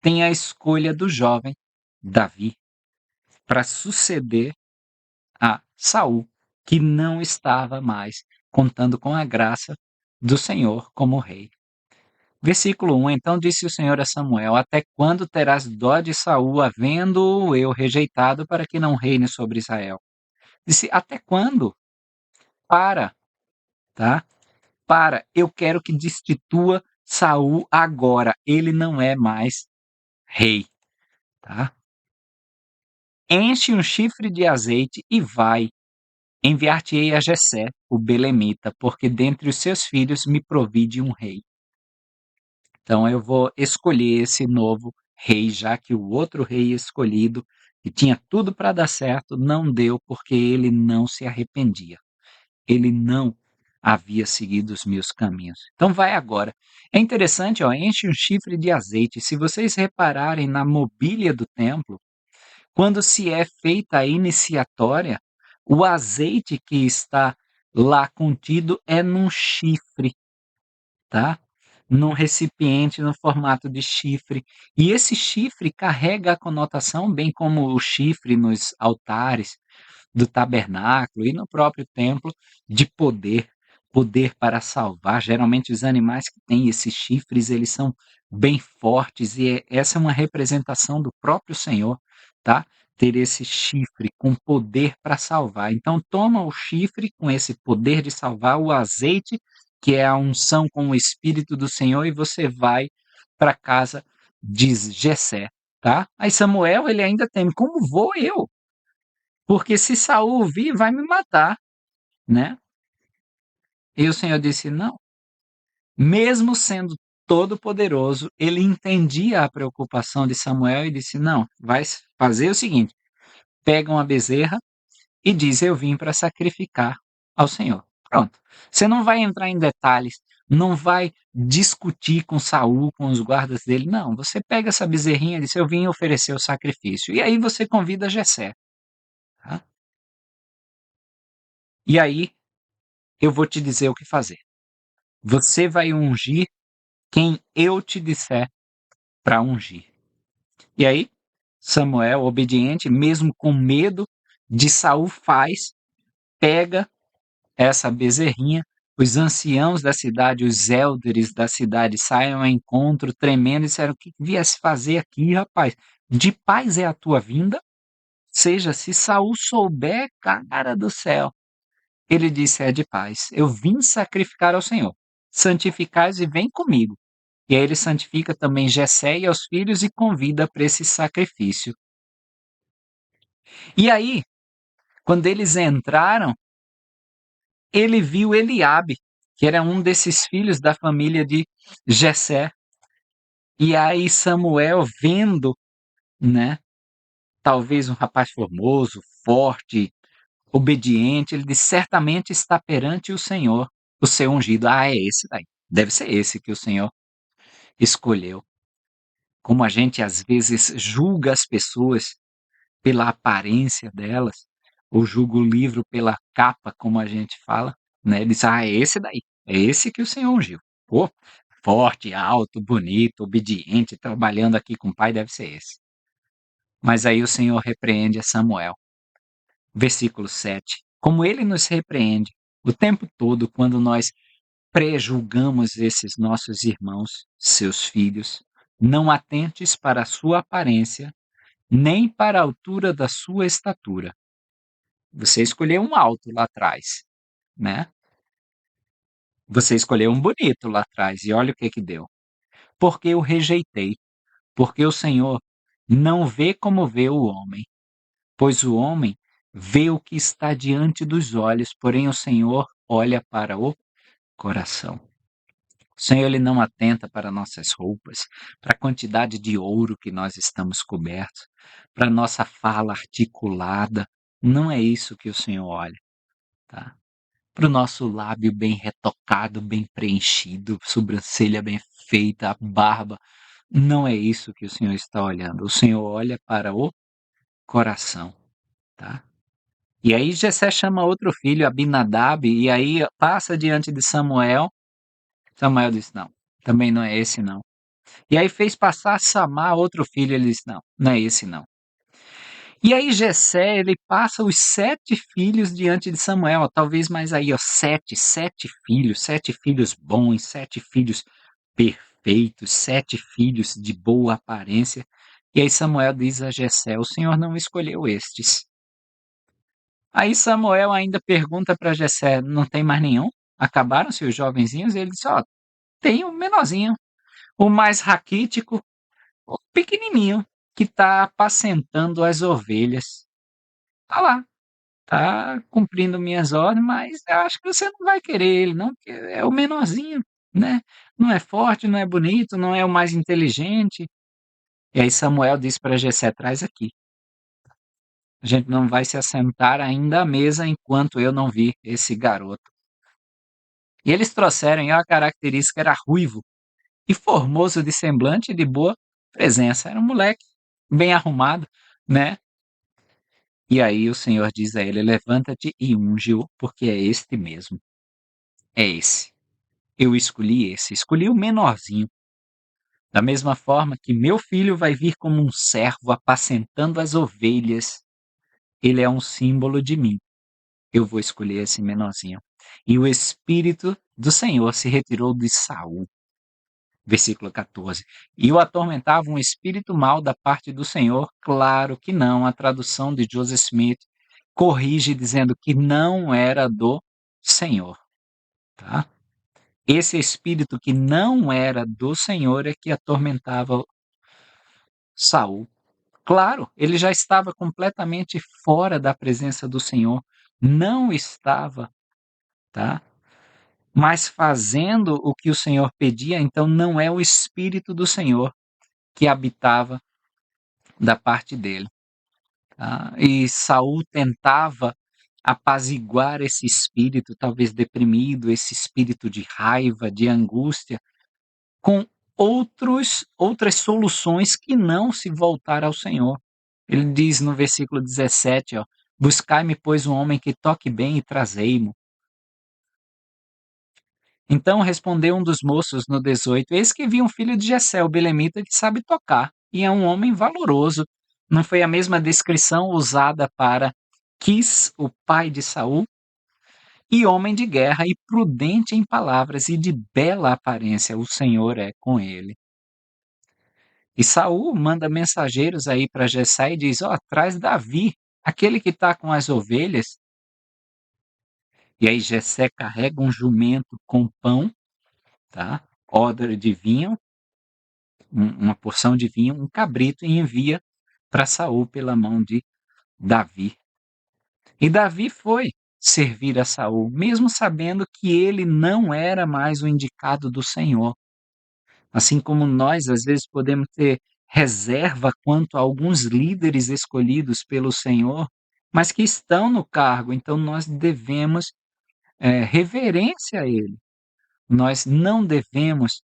tem a escolha do jovem Davi para suceder a Saul, que não estava mais contando com a graça do Senhor como rei. Versículo 1: Então disse o Senhor a Samuel: Até quando terás dó de Saul, havendo-o eu rejeitado, para que não reine sobre Israel? Disse: Até quando? Para, tá? Para, eu quero que destitua Saul agora. Ele não é mais rei, tá? Enche um chifre de azeite e vai. Enviar-te-ei a Jessé, o belemita, porque dentre os seus filhos me provide um rei. Então eu vou escolher esse novo rei, já que o outro rei escolhido, que tinha tudo para dar certo, não deu porque ele não se arrependia. Ele não havia seguido os meus caminhos. Então vai agora. É interessante, ó, enche um chifre de azeite. Se vocês repararem na mobília do templo, quando se é feita a iniciatória, o azeite que está lá contido é num chifre, tá? Num recipiente no formato de chifre. E esse chifre carrega a conotação, bem como o chifre nos altares do tabernáculo e no próprio templo, de poder, poder para salvar. Geralmente os animais que têm esses chifres, eles são bem fortes e essa é uma representação do próprio Senhor, tá? Ter esse chifre com poder para salvar. Então toma o chifre com esse poder de salvar, o azeite, que é a unção com o Espírito do Senhor, e você vai para casa de Jessé, tá? Aí Samuel, ele ainda teme: como vou eu? Porque se Saul vir, vai me matar, né? E o Senhor disse: não. Mesmo sendo todo-poderoso, ele entendia a preocupação de Samuel e disse: não, vai fazer o seguinte: pega uma bezerra e diz: eu vim para sacrificar ao Senhor. Pronto. Você não vai entrar em detalhes, não vai discutir com Saul, com os guardas dele. Não, você pega essa bezerrinha e diz: eu vim oferecer o sacrifício. E aí você convida Jessé. Tá? E aí eu vou te dizer o que fazer. Você vai ungir quem eu te disser para ungir. E aí, Samuel, obediente, mesmo com medo de Saul, pega essa bezerrinha. Os anciãos da cidade, os élderes da cidade, saem ao encontro tremendo e disseram: o que viesse fazer aqui, rapaz? De paz é a tua vinda? Seja, se Saul souber, cara do céu. Ele disse: é de paz. Eu vim sacrificar ao Senhor. Santificais e vem comigo. E aí ele santifica também Jessé e aos filhos e convida para esse sacrifício. E aí, quando eles entraram, ele viu Eliabe, que era um desses filhos da família de Jessé. E aí Samuel, vendo, né, talvez um rapaz formoso, forte, obediente, ele disse: certamente está perante o Senhor o seu ungido. Ah, é esse daí. Deve ser esse que o Senhor escolheu. Como a gente às vezes julga as pessoas pela aparência delas, ou julga o livro pela capa, como a gente fala, né? Ele diz: ah, é esse daí, é esse que o Senhor ungiu. Pô, forte, alto, bonito, obediente, trabalhando aqui com o pai, deve ser esse. Mas aí o Senhor repreende a Samuel. Versículo 7. Como ele nos repreende o tempo todo quando nós prejulgamos esses nossos irmãos, seus filhos, não atentes para a sua aparência, nem para a altura da sua estatura. Você escolheu um alto lá atrás, né? Você escolheu um bonito lá atrás e olha o que que deu. Porque eu rejeitei, porque o Senhor não vê como vê o homem, pois o homem vê o que está diante dos olhos, porém o Senhor olha para o coração. O Senhor ele não atenta para nossas roupas, para a quantidade de ouro que nós estamos cobertos, para nossa fala articulada. Não é isso que o Senhor olha, tá? Para o nosso lábio bem retocado, bem preenchido, sobrancelha bem feita, a barba. Não é isso que o Senhor está olhando. O Senhor olha para o coração, tá? E aí Jessé chama outro filho, Abinadab, e aí passa diante de Samuel. Samuel disse: não, também não é esse não. E aí fez passar Samar, outro filho, ele disse: não, não é esse não. E aí Jessé, ele passa os 7 filhos diante de Samuel, talvez mais aí, ó, sete filhos bons, 7 filhos perfeitos, 7 filhos de boa aparência. E aí Samuel diz a Jessé: o Senhor não escolheu estes. Aí Samuel ainda pergunta para Jessé: não tem mais nenhum? Acabaram-se os jovenzinhos? E ele diz: ó, tem o menorzinho, o mais raquítico, o pequenininho, que está apacentando as ovelhas. Tá lá, tá cumprindo minhas ordens, mas eu acho que você não vai querer ele não, porque é o menorzinho, né? Não é forte, não é bonito, não é o mais inteligente. E aí Samuel disse para Jessé: traz aqui. A gente não vai se assentar ainda à mesa enquanto eu não vir esse garoto. E eles trouxeram, e a característica era ruivo e formoso de semblante e de boa presença. Era um moleque bem arrumado, né? E aí o Senhor diz a ele: levanta-te e unge-o, porque é este mesmo. É esse. Eu escolhi o menorzinho. Da mesma forma que meu filho vai vir como um servo apacentando as ovelhas, ele é um símbolo de mim. Eu vou escolher esse menorzinho. E o Espírito do Senhor se retirou de Saul. Versículo 14. E o atormentava um espírito mau da parte do Senhor? Claro que não. A tradução de Joseph Smith corrige dizendo que não era do Senhor, tá? Esse espírito que não era do Senhor é que atormentava Saul. Claro, ele já estava completamente fora da presença do Senhor, não estava, tá? Mas fazendo o que o Senhor pedia, então não é o espírito do Senhor que habitava da parte dele, tá? E Saul tentava apaziguar esse espírito, talvez deprimido, esse espírito de raiva, de angústia, com outras soluções que não se voltar ao Senhor. Ele diz no versículo 17, ó: buscai-me, pois, um homem que toque bem e trazei-mo. Então respondeu um dos moços no 18: eis que vi um filho de Jessé, o belemita, que sabe tocar, e é um homem valoroso. Não foi a mesma descrição usada para Quis, o pai de Saul? E homem de guerra e prudente em palavras e de bela aparência, o Senhor é com ele. E Saul manda mensageiros aí para Jessé e diz: ó, traz Davi, aquele que está com as ovelhas. E aí Jessé carrega um jumento com pão, tá? Odre de vinho, uma porção de vinho, um cabrito, e envia para Saul pela mão de Davi. E Davi foi servir a Saul, mesmo sabendo que ele não era mais o indicado do Senhor. Assim como nós, às vezes, podemos ter reserva quanto a alguns líderes escolhidos pelo Senhor, mas que estão no cargo, então nós devemos reverência a ele. Nós não devemos,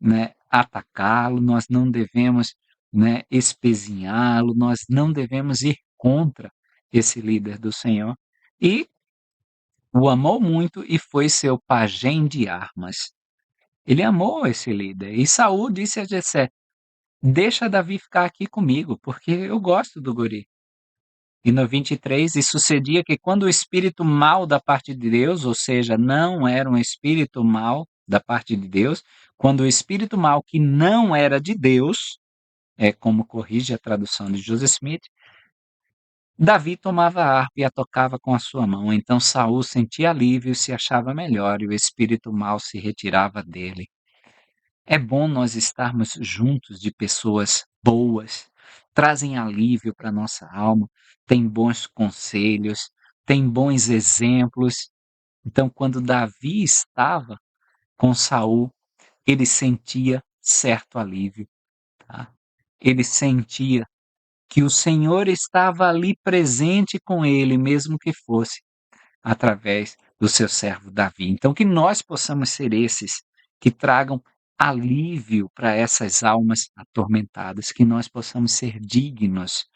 né, atacá-lo, nós não devemos, né, espezinhá-lo, nós não devemos ir contra esse líder do Senhor. E o amou muito e foi seu pajem de armas. Ele amou esse líder. E Saul disse a Jessé: deixa Davi ficar aqui comigo, porque eu gosto do guri. E no 23, e sucedia que quando o espírito mal da parte de Deus, ou seja, não era um espírito mal da parte de Deus, quando o espírito mal que não era de Deus, é como corrige a tradução de Joseph Smith, Davi tomava a harpa e a tocava com a sua mão. Então Saul sentia alívio, se achava melhor e o espírito mal se retirava dele. É bom nós estarmos juntos de pessoas boas, trazem alívio para nossa alma, têm bons conselhos, têm bons exemplos. Então, quando Davi estava com Saul, ele sentia certo alívio, tá? Ele sentia que o Senhor estava ali presente com ele, mesmo que fosse através do seu servo Davi. Então, que nós possamos ser esses que tragam alívio para essas almas atormentadas, que nós possamos ser dignos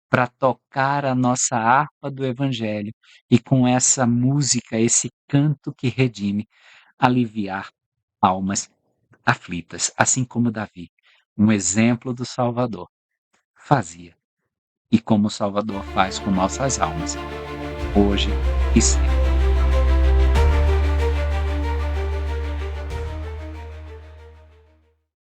para tocar a nossa harpa do Evangelho e com essa música, esse canto que redime, aliviar almas aflitas, assim como Davi, um exemplo do Salvador, fazia. E como o Salvador faz com nossas almas, hoje e sempre.